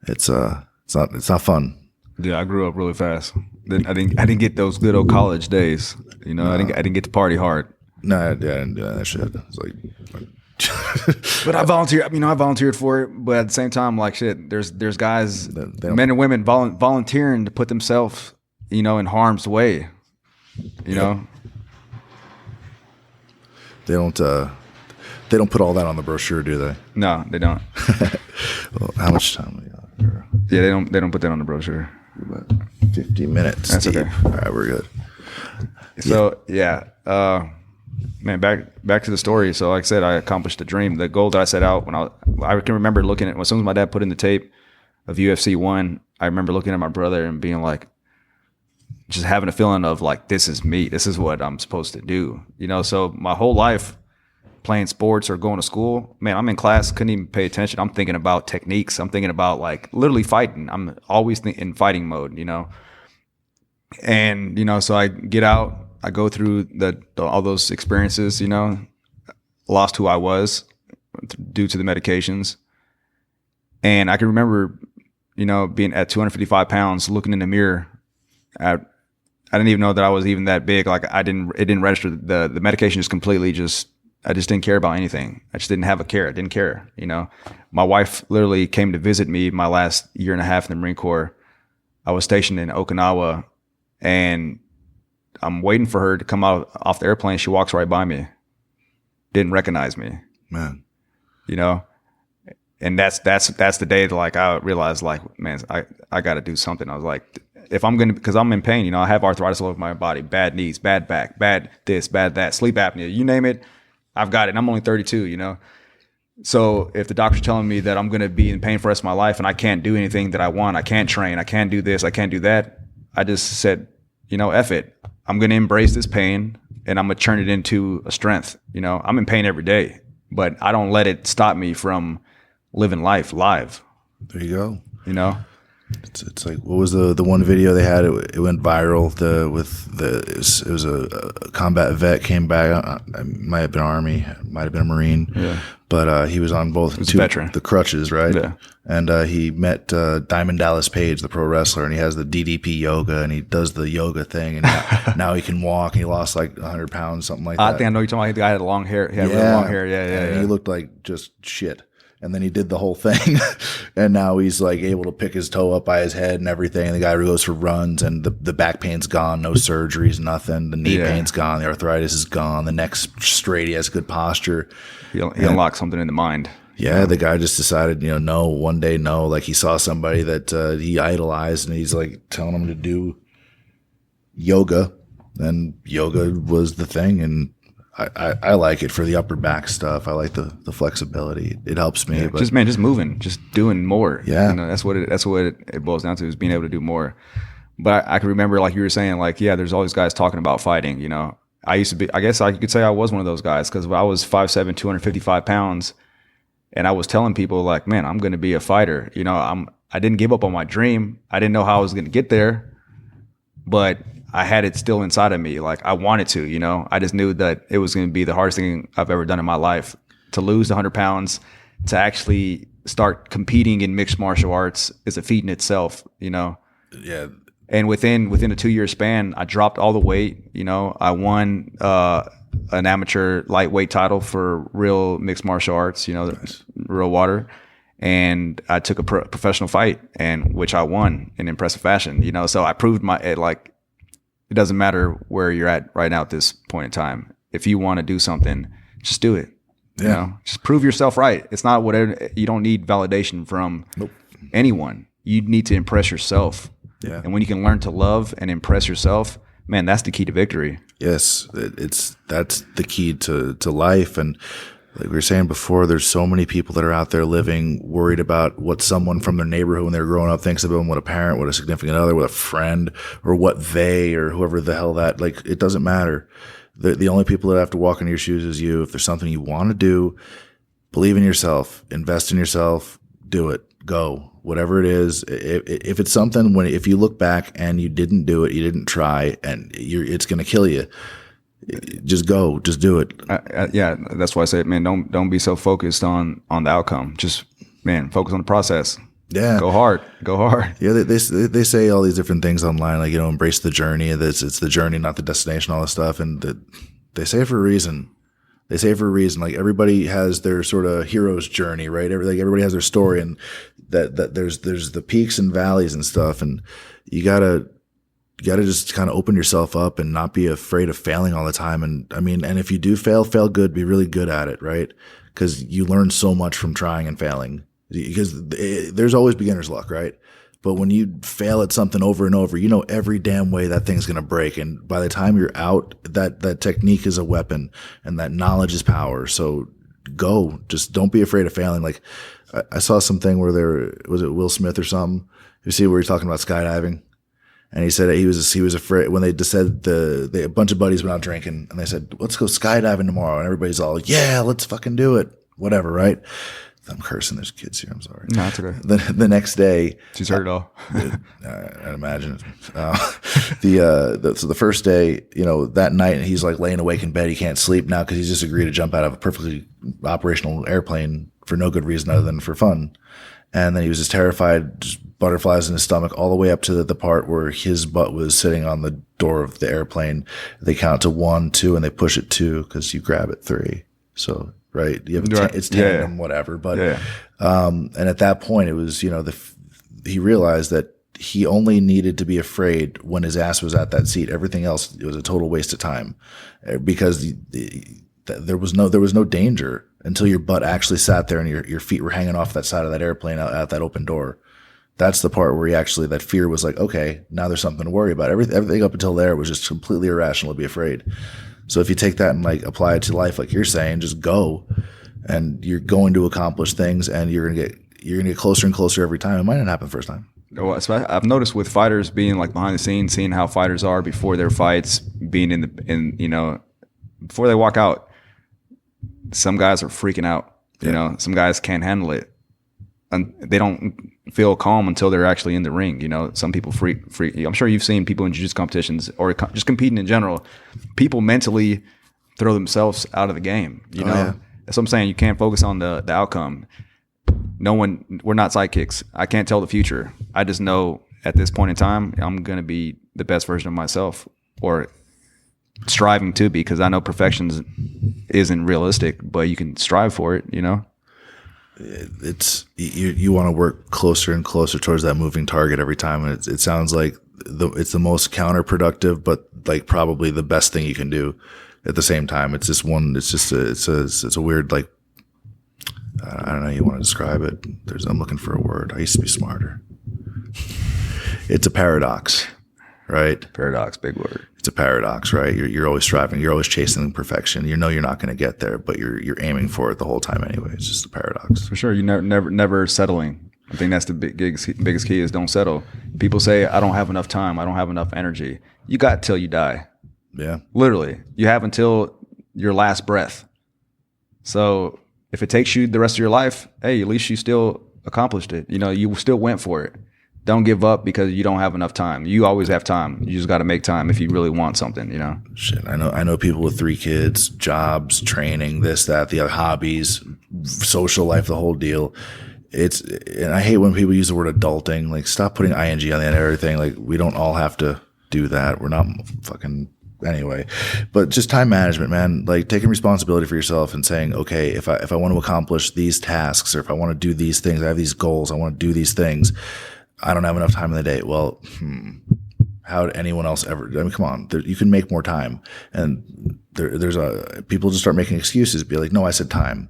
It's not fun. Yeah, I grew up really fast. I didn't get those good old college days. You know, I didn't get to party hard. No, I didn't do that shit. It's like, but I volunteered. You know, I volunteered for it. But at the same time, like shit, there's guys, men and women volunteering to put themselves, you know, in harm's way. You know, they don't put all that on the brochure, do they? No, they don't. Well, how much time we got here? Yeah, they don't put that on the brochure. About 50 minutes. That's deep. okay. All right, we're good. So man, back to the story. So like I said, I accomplished the dream, the goal that I set out when I can remember looking at, as soon as my dad put in the tape of UFC 1, I remember looking at my brother and being like, just having a feeling of like, this is me. This is what I'm supposed to do. You know, so my whole life playing sports or going to school, man, I'm in class, couldn't even pay attention. I'm thinking about techniques. I'm thinking about like literally fighting. I'm always in fighting mode, you know. And, you know, so I get out, I go through all those experiences, you know, lost who I was due to the medications. And I can remember, you know, being at 255 pounds, looking in the mirror I didn't even know that I was even that big. Like it didn't register. The medication just completely I just didn't care about anything. I just didn't have a care. I didn't care, you know. My wife literally came to visit me my last year and a half in the Marine Corps. I was stationed in Okinawa, and I'm waiting for her to come out off the airplane. She walks right by me. Didn't recognize me. Man. You know? And that's the day that like I realized like, man, I got to do something. I was like, if I'm going to, because I'm in pain, you know, I have arthritis all over my body, bad knees, bad back, bad this, bad that, sleep apnea, you name it, I've got it. And I'm only 32, you know? So if the doctor's telling me that I'm going to be in pain for the rest of my life and I can't do anything that I want, I can't train, I can't do this, I can't do that, I just said, you know, F it. I'm going to embrace this pain and I'm going to turn it into a strength. You know, I'm in pain every day, but I don't let it stop me from living life live. There you go. You know? It's like, what was the one video they had? It went viral. It was a combat vet came back. It might have been Army, might have been a Marine. Yeah. But he was on both veteran. The crutches, right? Yeah. And he met Diamond Dallas Page, the pro wrestler, and he has the DDP yoga, and he does the yoga thing, and now he can walk. And he lost like 100 pounds, something like that. I think I know you're talking about the guy had long hair. He had really long hair. Yeah. And he looked like just shit. And then he did the whole thing, and now he's like able to pick his toe up by his head and everything. And the guy goes for runs, and the back pain's gone, no surgeries, nothing. The knee pain's gone, the arthritis is gone, the neck's straight. He has good posture. He unlocked something in the mind. Yeah, the guy just decided, no, one day, no. Like he saw somebody that he idolized, and he's like telling him to do yoga, and yoga was the thing. And I like it for the upper back stuff. I like the flexibility. It helps me. Yeah, but just moving, just doing more. Yeah, that's what it boils down to, is being able to do more. But I can remember, like you were saying, like, yeah, there's all these guys talking about fighting. I used to be. I guess I could say I was one of those guys, because I was 5'7", 255 pounds. And I was telling people, like, man, I'm going to be a fighter. I didn't give up on my dream. I didn't know how I was going to get there, but I had it still inside of me. Like, I wanted to, I just knew that it was going to be the hardest thing I've ever done in my life. To lose 100 pounds, to actually start competing in mixed martial arts is a feat in itself, Yeah. And within a 2-year span, I dropped all the weight. I won an amateur lightweight title for Real Mixed Martial Arts, nice. RealWater, and I took a professional fight, and which I won in impressive fashion. So I proved it doesn't matter where you're at right now at this point in time. If you want to do something, just do it. Yeah. Just prove yourself right. It's not whatever. You don't need validation from anyone. You need to impress yourself. Yeah. And when you can learn to love and impress yourself, man, that's the key to victory. Yes, that's the key to life. And like we were saying before, there's so many people that are out there living worried about what someone from their neighborhood when they're growing up thinks of them, what a parent, what a significant other, what a friend, or what they or whoever the hell that, like, it doesn't matter. The only people that have to walk in your shoes is you. If there's something you want to do, believe in yourself, invest in yourself, do it, go. Whatever it is, if it's something, if you look back and you didn't do it, you didn't try, and it's going to kill you, just go, just do it. Yeah, that's why I say, man, don't be so focused on the outcome. Just, man, focus on the process. Yeah, go hard. Yeah, they say all these different things online, like, embrace the journey. It's the journey, not the destination, all this stuff, and they say it for a reason. Like, everybody has their sort of hero's journey, right? Everybody has their story, and that there's the peaks and valleys and stuff, and you gotta just kind of open yourself up and not be afraid of failing all the time. And and if you do fail good, be really good at it, right? Because you learn so much from trying and failing. Because there's always beginner's luck, right? But when you fail at something over and over, every damn way that thing's going to break. And by the time you're out, that technique is a weapon, and that knowledge is power. So go, just don't be afraid of failing. Like, I saw something where was it Will Smith or something? You see where he's talking about skydiving, and he said he was afraid when they just said a bunch of buddies went out drinking, and they said, let's go skydiving tomorrow. And everybody's all, yeah, let's fucking do it. Whatever. Right. I'm cursing. There's kids here. I'm sorry. No, it's okay. The next day, she's heard it all. I'd imagine. So the first day, that night, he's like laying awake in bed. He can't sleep now because he's just agreed to jump out of a perfectly operational airplane for no good reason other than for fun. And then he was just terrified, just butterflies in his stomach, all the way up to the part where his butt was sitting on the door of the airplane. They count to 1, 2, and they push it 2 because you grab it 3. So. Right. You have it's tandem, whatever. But, and at that point it was, he realized that he only needed to be afraid when his ass was at that seat. Everything else, it was a total waste of time, because there was no danger until your butt actually sat there and your feet were hanging off that side of that airplane out that open door. That's the part where that fear was like, okay, now there's something to worry about. Everything up until there was just completely irrational to be afraid. So if you take that and like apply it to life, like you're saying, just go, and you're going to accomplish things, and you're gonna get closer and closer every time. It might not happen the first time. Well, so I've noticed with fighters being like behind the scenes, seeing how fighters are before their fights, being before they walk out, some guys are freaking out. Some guys can't handle it, and they don't feel calm until they're actually in the ring. Some people freak. I'm sure you've seen people in jiu-jitsu competitions or just competing in general. People mentally throw themselves out of the game. That's what I'm saying. You can't focus on the outcome. We're not sidekicks. I can't tell the future. I just know at this point in time, I'm going to be the best version of myself, or striving to be, because I know perfection isn't realistic, but you can strive for it, It's you want to work closer and closer towards that moving target every time, and it sounds like it's the most counterproductive, but like probably the best thing you can do at the same time. It's a weird, like, I don't know how you want to describe it. I'm looking for a word. I used to be smarter. It's a paradox, right? Paradox, big word. It's a paradox, right? You're always striving. You're always chasing perfection. You know you're not going to get there, but you're aiming for it the whole time anyway. It's just a paradox. For sure. You never settling. I think that's the biggest key is don't settle. People say, I don't have enough time. I don't have enough energy. You got till you die. Yeah. Literally. You have until your last breath. So if it takes you the rest of your life, hey, at least you still accomplished it. You know, you still went for it. Don't give up because you don't have enough time. You always have time. You just got to make time if you really want something, you know? Shit, I know people with 3 kids, jobs, training, this, that, the other hobbies, social life, the whole deal. And I hate when people use the word adulting. Like, stop putting ing on the end of everything. Like, we don't all have to do that. We're not fucking anyway. But just time management, man. Like, taking responsibility for yourself and saying, okay, if I want to accomplish these tasks, or if I want to do these things, I have these goals, I want to do these things. I don't have enough time in the day. Well, how did anyone else ever? I mean, come on, you can make more time. And people just start making excuses. Be like, no, I said time.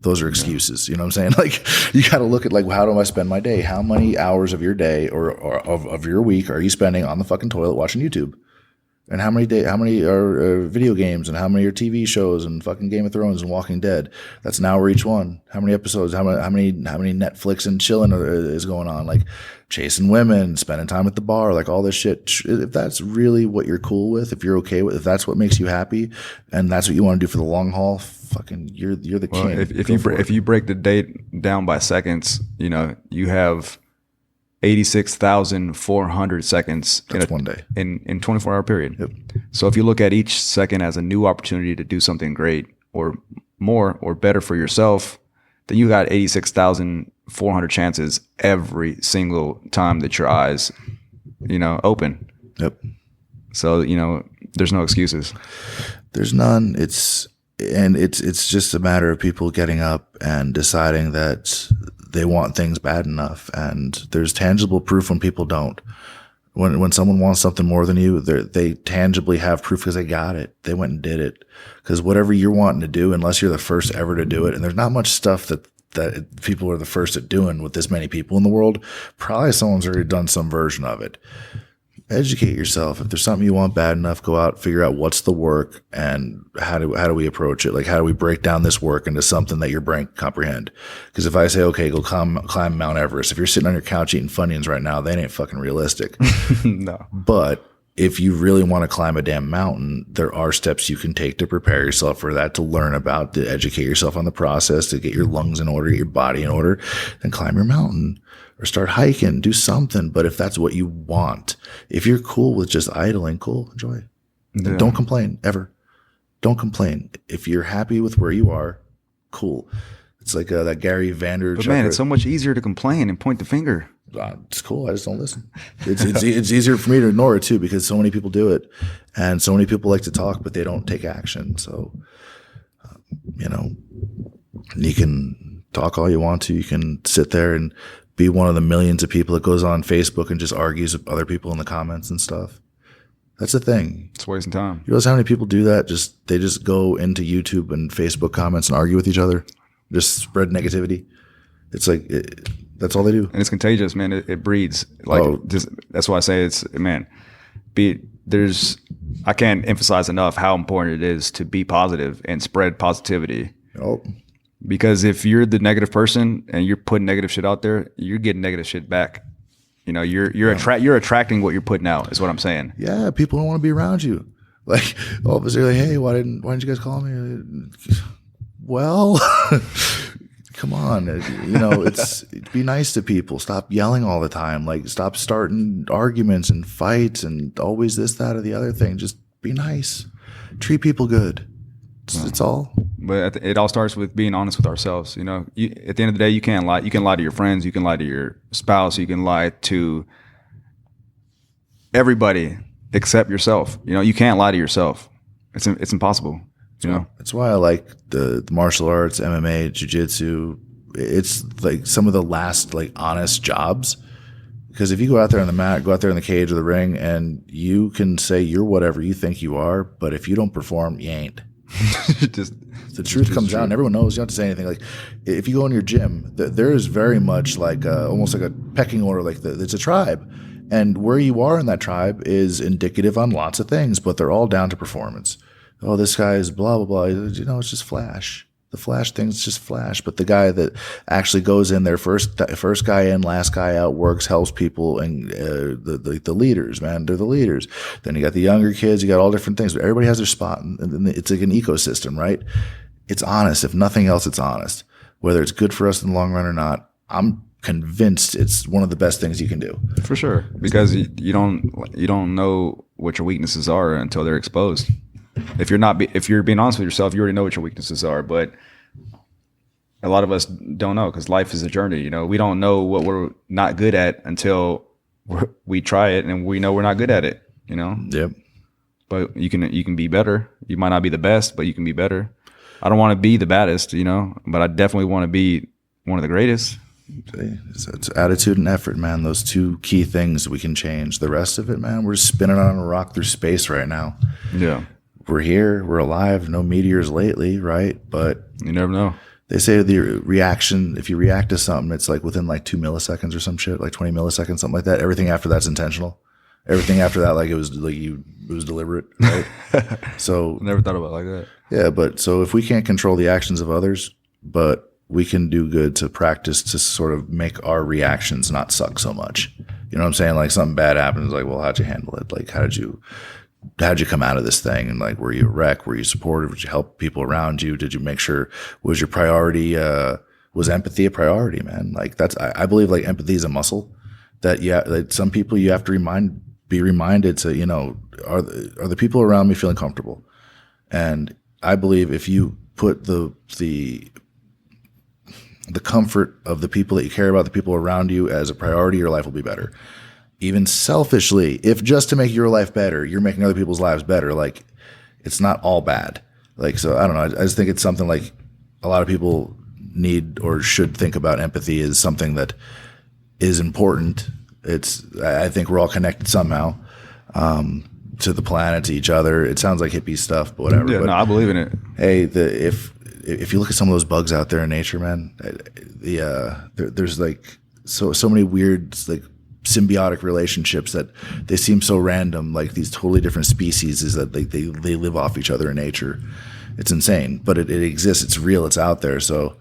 Those are excuses. You know what I'm saying? Like, you got to look at, like, how do I spend my day? How many hours of your day or of your week are you spending on the fucking toilet watching YouTube? And how many are video games, and how many are TV shows and fucking Game of Thrones and Walking Dead? That's an hour each one. How many episodes? How many Netflix and chilling is going on? Like, chasing women, spending time at the bar, like all this shit. If that's really what you're cool with, if you're okay with, if that's what makes you happy, and that's what you want to do for the long haul, fucking, you're the king. If you break the date down by seconds, you know, you have 86,400 seconds in one day in 24-hour period. Yep. So if you look at each second as a new opportunity to do something great or more or better for yourself, then you got 86,400 chances every single time that your eyes, you know, open. Yep. So, you know, there's no excuses. There's none. It's just a matter of people getting up and deciding that they want things bad enough, and there's tangible proof when people don't. When someone wants something more than you, they tangibly have proof because they got it. They went and did it. Because whatever you're wanting to do, unless you're the first ever to do it, and there's not much stuff that people are the first at doing with this many people in the world, probably someone's already done some version of it. Educate yourself. If there's something you want bad enough, go out, figure out what's the work, and how do we approach it? Like, how do we break down this work into something that your brain can comprehend? Because if I say, okay, go climb Mount Everest, if you're sitting on your couch eating Funyuns right now, that ain't fucking realistic. No. But if you really want to climb a damn mountain, there are steps you can take to prepare yourself for that, to learn about, to educate yourself on the process, to get your lungs in order, get your body in order, then climb your mountain. Or start hiking, do something. But if that's what you want, if you're cool with just idling, cool, enjoy. Yeah. Don't complain, ever. Don't complain. If you're happy with where you are, cool. It's like that Gary Vaynerchuk. But man, it's so much easier to complain and point the finger. It's cool. I just don't listen. It's easier for me to ignore it too, because so many people do it, and so many people like to talk, but they don't take action. So, you know, you can talk all you want to. You can sit there and be one of the millions of people that goes on Facebook and just argues with other people in the comments and stuff. That's the thing. It's wasting time. You realize how many people do that? They just go into YouTube and Facebook comments and argue with each other, just spread negativity. It's like that's all they do, and it's contagious, man. It breeds. Like, that's why I say it's, man. I can't emphasize enough how important it is to be positive and spread positivity. Oh. Because if you're the negative person and you're putting negative shit out there, you're getting negative shit back. You know, you're attracting what you're putting out, is what I'm saying. Yeah, people don't want to be around you. Like, all of a sudden, like, hey, why didn't you guys call me? Well, come on, you know, be nice to people. Stop yelling all the time. Like, stop starting arguments and fights and always this, that, or the other thing. Just be nice. Treat people good. It's all. But it all starts with being honest with ourselves. You know, at the end of the day, you can't lie. You can lie to your friends. You can lie to your spouse. You can lie to everybody except yourself. You know, you can't lie to yourself. It's impossible. You know, that's why I like the martial arts, MMA, jiu-jitsu. It's like some of the last like honest jobs. Because if you go out there on the mat, go out there in the cage or the ring, and you can say you're whatever you think you are, but if you don't perform, you ain't. Just the truth comes out and everyone knows. You don't have to say anything. Like if you go in your gym, there is very much like almost like a pecking order. Like it's a tribe. And where you are in that tribe is indicative on lots of things, but they're all down to performance. Oh, this guy is blah, blah, blah. You know, it's just flash. The flash thing's just flash. But the guy that actually goes in there first guy in, last guy out, works, helps people, and the leaders, man, they're the leaders. Then you got the younger kids, you got all different things. But everybody has their spot, and it's like an ecosystem, right? It's honest. If nothing else, it's honest. Whether it's good for us in the long run or not, I'm convinced it's one of the best things you can do. For sure, because you don't know what your weaknesses are until they're exposed. If you're being honest with yourself, you already know what your weaknesses are. But a lot of us don't know, because life is a journey. You know, we don't know what we're not good at until we try it, and we know we're not good at it. You know. Yep. But you can be better. You might not be the best, but you can be better. I don't want to be the baddest, you know, but I definitely want to be one of the greatest. It's attitude and effort, man. Those two key things we can change. The rest of it, man, we're spinning on a rock through space right now. Yeah. We're here. We're alive. No meteors lately, right? But you never know. They say the reaction, if you react to something, it's like within like 2 milliseconds or some shit, like 20 milliseconds, something like that. Everything after that's intentional. Everything after that, like it was deliberate, right? So never thought about it like that. Yeah, but so if we can't control the actions of others, but we can do good to practice to sort of make our reactions not suck so much. You know what I'm saying? Like something bad happens, like, well, how'd you handle it? Like, how'd you come out of this thing? And like, were you a wreck? Were you supportive? Did you help people around you? Did you make sure, was your priority, was empathy a priority, man? Like I believe like empathy is a muscle that like some people you have to be reminded to, you know, are the people around me feeling comfortable? And I believe if you put the comfort of the people that you care about, the people around you, as a priority, your life will be better. Even selfishly, if just to make your life better, you're making other people's lives better, like it's not all bad. Like, so I don't know. I just think it's something like a lot of people need or should think about. Empathy is something that is important. I think we're all connected somehow, to the planet, to each other. It sounds like hippie stuff, but whatever. Yeah, but, no, I believe in it. Hey, if you look at some of those bugs out there in nature, man, there's like so many weird like symbiotic relationships that they seem so random. Like these totally different species is that they live off each other in nature. It's insane, but it exists. It's real. It's out there. So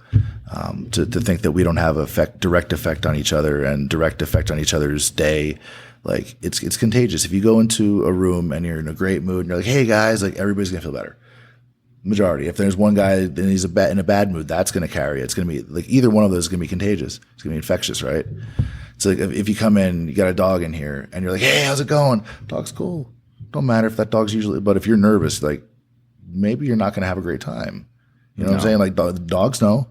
to think that we don't have direct effect on each other and direct effect on each other's day, like it's contagious. If you go into a room and you're in a great mood and you're like, hey guys, like everybody's gonna feel better. Majority. If there's one guy and he's in a bad mood, that's going to carry it. It's going to be like either one of those is going to be contagious. It's going to be infectious, right? It's like if you come in, you got a dog in here and you're like, hey, how's it going? Dog's cool. Don't matter if that dog's usually, but if you're nervous, like maybe you're not going to have a great time. You know what I'm saying? Like dogs know,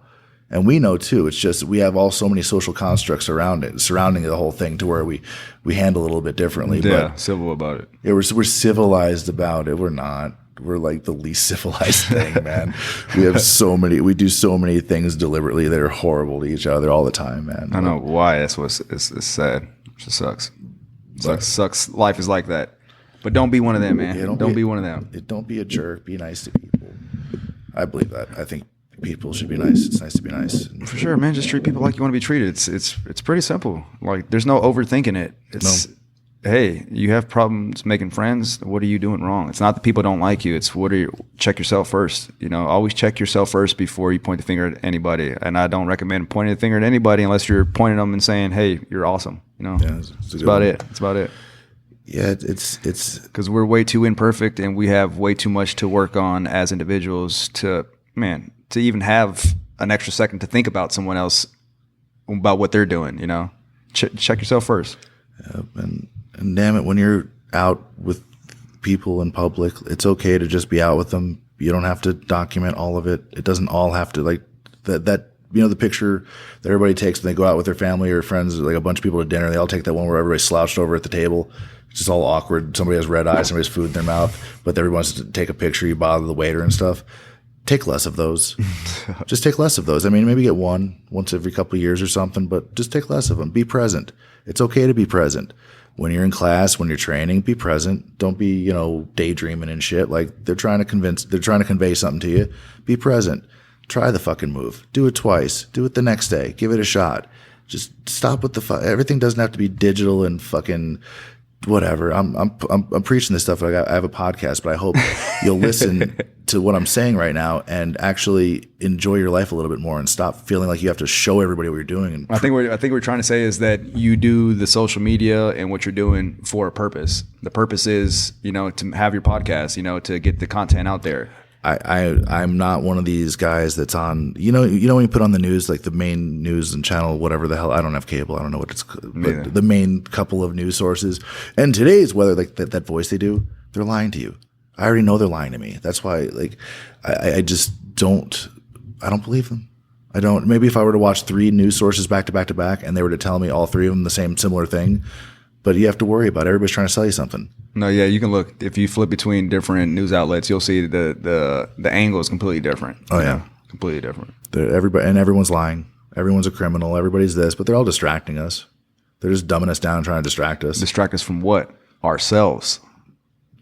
and we know too. It's just we have so many social constructs surrounding the whole thing to where we handle it a little bit differently. Yeah, but civil about it. Yeah, we're civilized about it. We're not. We're like the least civilized thing, man. We do so many things deliberately that are horrible to each other all the time, man. I know why. That's what's it's sad. It just sucks. Sucks. Life is like that. But don't be one of them, man. Yeah, don't be one of them. Don't be a jerk. Be nice to people. I believe that. I think people should be nice. It's nice to be nice. For sure, man. Just treat people like you want to be treated. It's pretty simple. Like there's no overthinking it. Hey, you have problems making friends. What are you doing wrong? It's not that people don't like you. It's check yourself first. You know, always check yourself first before you point the finger at anybody. And I don't recommend pointing the finger at anybody unless you're pointing them and saying, hey, you're awesome. You know, that's about it. That's about it. Yeah, it's because we're way too imperfect and we have way too much to work on as individuals to even have an extra second to think about someone else, about what they're doing, you know. Check yourself first. And damn it, when you're out with people in public, it's okay to just be out with them. You don't have to document all of it. It doesn't all have to, like that you know, the picture that everybody takes when they go out with their family or friends, like a bunch of people to dinner, they all take that one where everybody's slouched over at the table. It's just all awkward. Somebody has red eyes, somebody has food in their mouth, but everybody wants to take a picture. You bother the waiter and stuff. take less of those. Just take less of those. I mean, maybe get once every couple of years or something, but just take less of them. Be present. It's okay to be present. When you're in class, when you're training, be present. Don't be, daydreaming and shit. Like they're trying to convey something to you. Be present. Try the fucking move. Do it twice. Do it the next day. Give it a shot. Just stop with everything doesn't have to be digital and fucking whatever. I'm preaching this stuff. Like I have a podcast, but I hope you'll listen to what I'm saying right now and actually enjoy your life a little bit more and stop feeling like you have to show everybody what you're doing. And I think what we're trying to say is that you do the social media and what you're doing for a purpose. The purpose is, to have your podcast, to get the content out there. I'm not one of these guys that's on, when you put on the news, like the main news and channel, whatever the hell, I don't have cable. I don't know what it's called, but the main couple of news sources and today's weather, like that voice they do, they're lying to you. I already know they're lying to me. That's why, like, I just don't believe them. I don't, maybe if I were to watch 3 news sources back to back to back and they were to tell me all 3 of them the same similar thing, but you have to worry about it. Everybody's trying to sell you something. No, yeah, you can look, if you flip between different news outlets, you'll see the angle is completely different. Oh yeah. Completely different. Everyone's lying. Everyone's a criminal. Everybody's this, but they're all distracting us. They're just dumbing us down, trying to distract us. Distract us from what? Ourselves.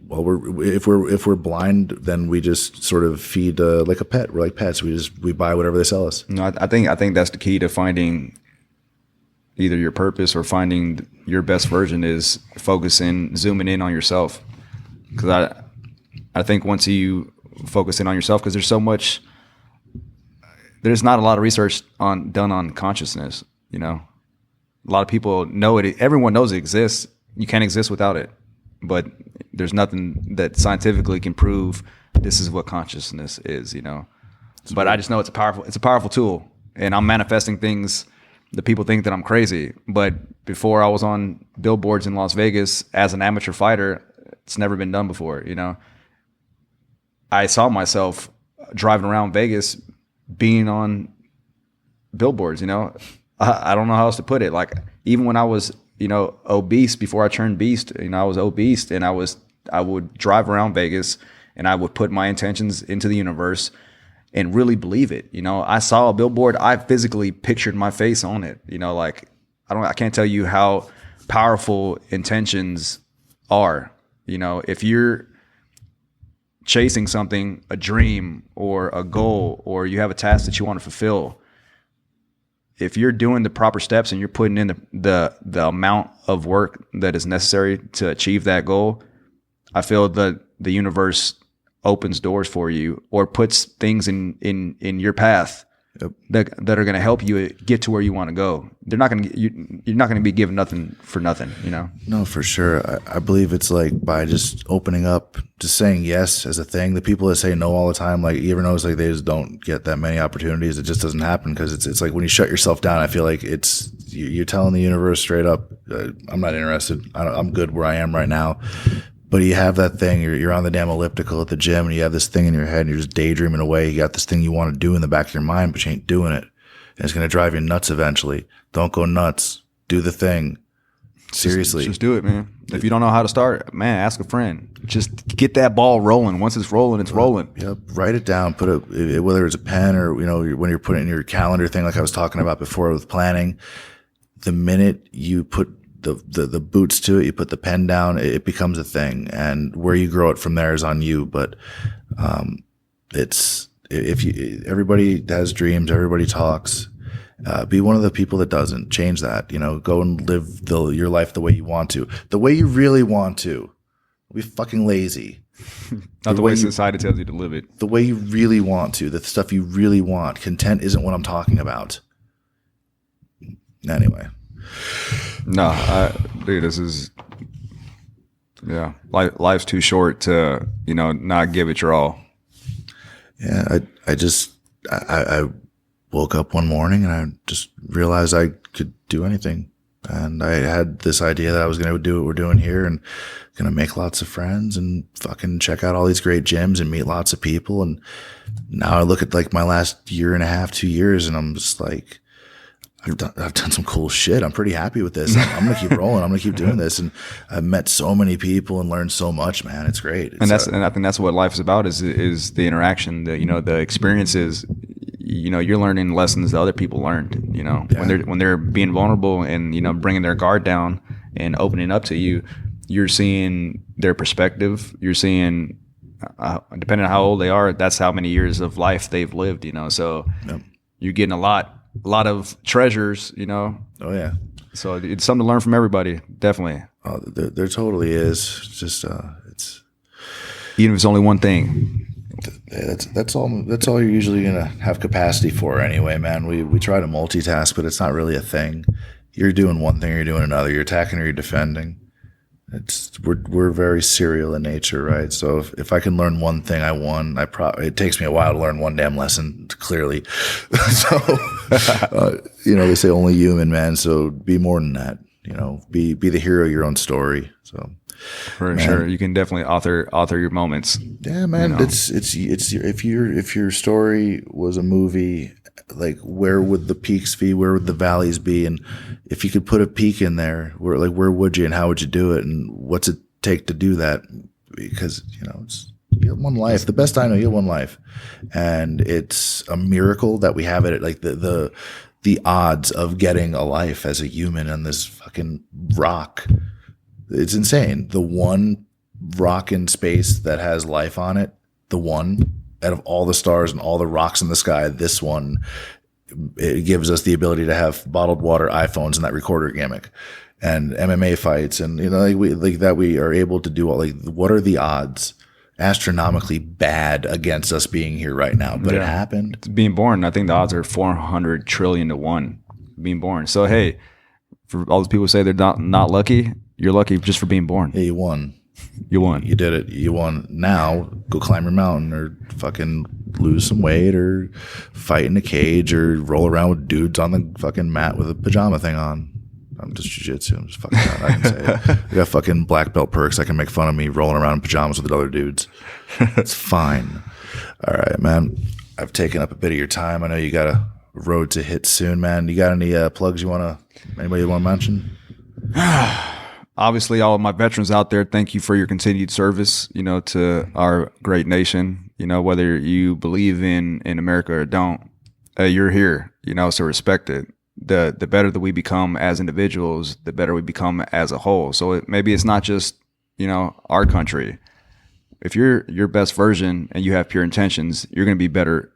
Well, if we're blind, then we just sort of feed like a pet. We're like pets. We buy whatever they sell us. No, I think that's the key to finding either your purpose or finding your best version is zooming in on yourself. Because I think once you focus in on yourself, because there's not a lot of research done on consciousness. A lot of people know it. Everyone knows it exists. You can't exist without it. But there's nothing that scientifically can prove this is what consciousness is, But I just know it's a powerful tool, and I'm manifesting things. The people think that I'm crazy, but before I was on billboards in Las Vegas as an amateur fighter, it's never been done before, I saw myself driving around Vegas being on billboards, I don't know how else to put it. Like even when I was obese before I turned beast, I was obese and I would drive around Vegas and I would put my intentions into the universe and really believe it. I saw a billboard, I physically pictured my face on it, I can't tell you how powerful intentions are. If you're chasing something, a dream or a goal, or you have a task that you want to fulfill, if you're doing the proper steps and you're putting in the amount of work that is necessary to achieve that goal, I feel that the universe opens doors for you or puts things in your path that are going to help you get to where you want to go. You're not going to be given nothing for nothing, No, for sure. I believe it's like by just opening up, just saying yes as a thing. The people that say no all the time, like you ever notice, like they just don't get that many opportunities. It just doesn't happen because it's like when you shut yourself down, I feel like you're telling the universe straight up, I'm not interested. I'm good where I am right now. But you have that thing, you're on the damn elliptical at the gym and you have this thing in your head and you're just daydreaming away. You got this thing you want to do in the back of your mind, but you ain't doing it. And it's going to drive you nuts eventually. Don't go nuts. Do the thing. Seriously. Just do it, man. If you don't know how to start, man, ask a friend. Just get that ball rolling. Once it's rolling, it's rolling. Yep. Write it down. Whether it's a pen or, when you're putting it in your calendar thing, like I was talking about before with planning, the minute you put the boots to it, you put the pen down, it becomes a thing, and where you grow it from there is on you. But everybody has dreams, everybody talks. Be one of the people that doesn't. Change that. Go and live your life the way you want to, the way you really want to. Be fucking lazy. Not the way society tells you to live it. The way you really want to, the stuff you really want. Content isn't what I'm talking about. Anyway. No, dude, this is, yeah, life's too short to, not give it your all. Yeah, I woke up one morning and I just realized I could do anything. And I had this idea that I was going to do what we're doing here and going to make lots of friends and fucking check out all these great gyms and meet lots of people. And now I look at like my last year and a half, 2 years, and I'm just like, I've done some cool shit. I'm pretty happy with this. I'm going to keep rolling. I'm going to keep doing this. And I've met so many people and learned so much, man. It's great. And I think that's what life is about is the interaction, the experiences. You're learning lessons that other people learned, when they're being vulnerable and, bringing their guard down and opening up to you, you're seeing their perspective. You're seeing, depending on how old they are, that's how many years of life they've lived, so you're getting a lot of treasures, Oh yeah. So it's something to learn from everybody. Definitely. Oh, there totally is. It's just, it's, even if it's only one thing. That's all you're usually going to have capacity for anyway, man. We try to multitask, but it's not really a thing. You're doing one thing, or you're doing another. You're attacking or you're defending. We're very serial in nature, right? So if I can learn one thing, I won. It takes me a while to learn one damn lesson, clearly. So, they say only human, man. So be more than that. Be the hero of your own story. So for sure, you can definitely author your moments. Yeah, man. It's if your story was a movie, like where would the peaks be? Where would the valleys be? And if you could put a peak in there, where would you and how would you do it? And what's it take to do that? Because you have one life. The best I know, you have one life, and it's a miracle that we have it. Like the odds of getting a life as a human on this fucking rock, it's insane. The one rock in space that has life on it, the one out of all the stars and all the rocks in the sky, this one, it gives us the ability to have bottled water, iPhones, and that recorder gimmick, and MMA fights, and we are able to do all. Like, what are the odds? Astronomically bad against us being here right now, but it happened. It's being born, I think the odds are 400 trillion to 1 being born. So hey, for all those people who say they're not lucky, you're lucky just for being born. Yeah, you won. You won. You did it. You won. Now go climb your mountain, or fucking lose some weight, or fight in a cage, or roll around with dudes on the fucking mat with a pajama thing on. I'm just jiu-jitsu. I'm just fucking around. I can say it. I got fucking black belt perks. I can make fun of me rolling around in pajamas with other dudes. It's fine. All right, man. I've taken up a bit of your time. I know you got a road to hit soon, man. You got any plugs anybody you want to mention? Obviously, all of my veterans out there, thank you for your continued service, to our great nation. Whether you believe in America or don't, you're here, so respect it. The better that we become as individuals, the better we become as a whole. So maybe it's not just, our country. If you're your best version and you have pure intentions, you're going to be better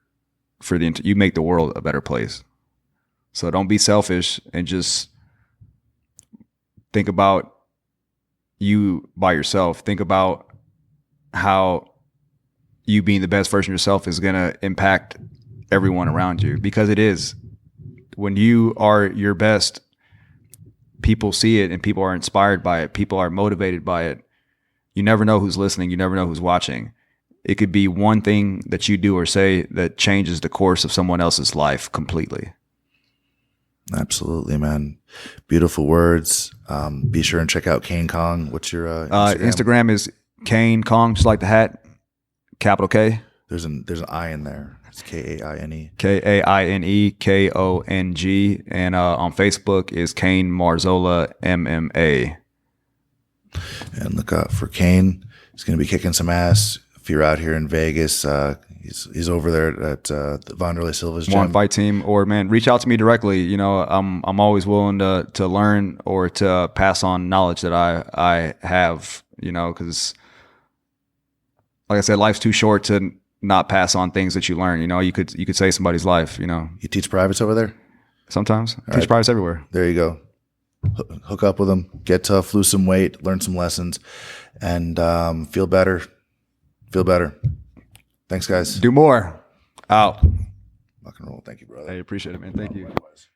you make the world a better place. So don't be selfish and just think about you by yourself. Think about how you being the best version of yourself is going to impact everyone around you, because it is. When you are your best, people see it and people are inspired by it. People are motivated by it. You never know who's listening. You never know who's watching. It could be one thing that you do or say that changes the course of someone else's life completely. Absolutely, man. Beautiful words. Be sure and check out Kaine Kong. What's your Instagram? Instagram is Kaine Kong, just like the hat, capital K. There's an I in there. It's Kaine. Kaine Kong. And on Facebook is Guy Marzola MMA. And look out for Kaine. He's going to be kicking some ass. If you're out here in Vegas, he's over there at the Wanderlie Silva's gym. One fight team, or man, reach out to me directly. I'm always willing to learn or to pass on knowledge that I have. Because like I said, life's too short to not pass on things that you learn. You could save somebody's life. You teach privates over there? Sometimes. Teach privates everywhere. There you go. Hook up with them. Get tough. Lose some weight. Learn some lessons, and feel better. Feel better. Thanks, guys. Do more. Out. Rock and roll. Thank you, brother. I appreciate it, man. Thank you. Likewise.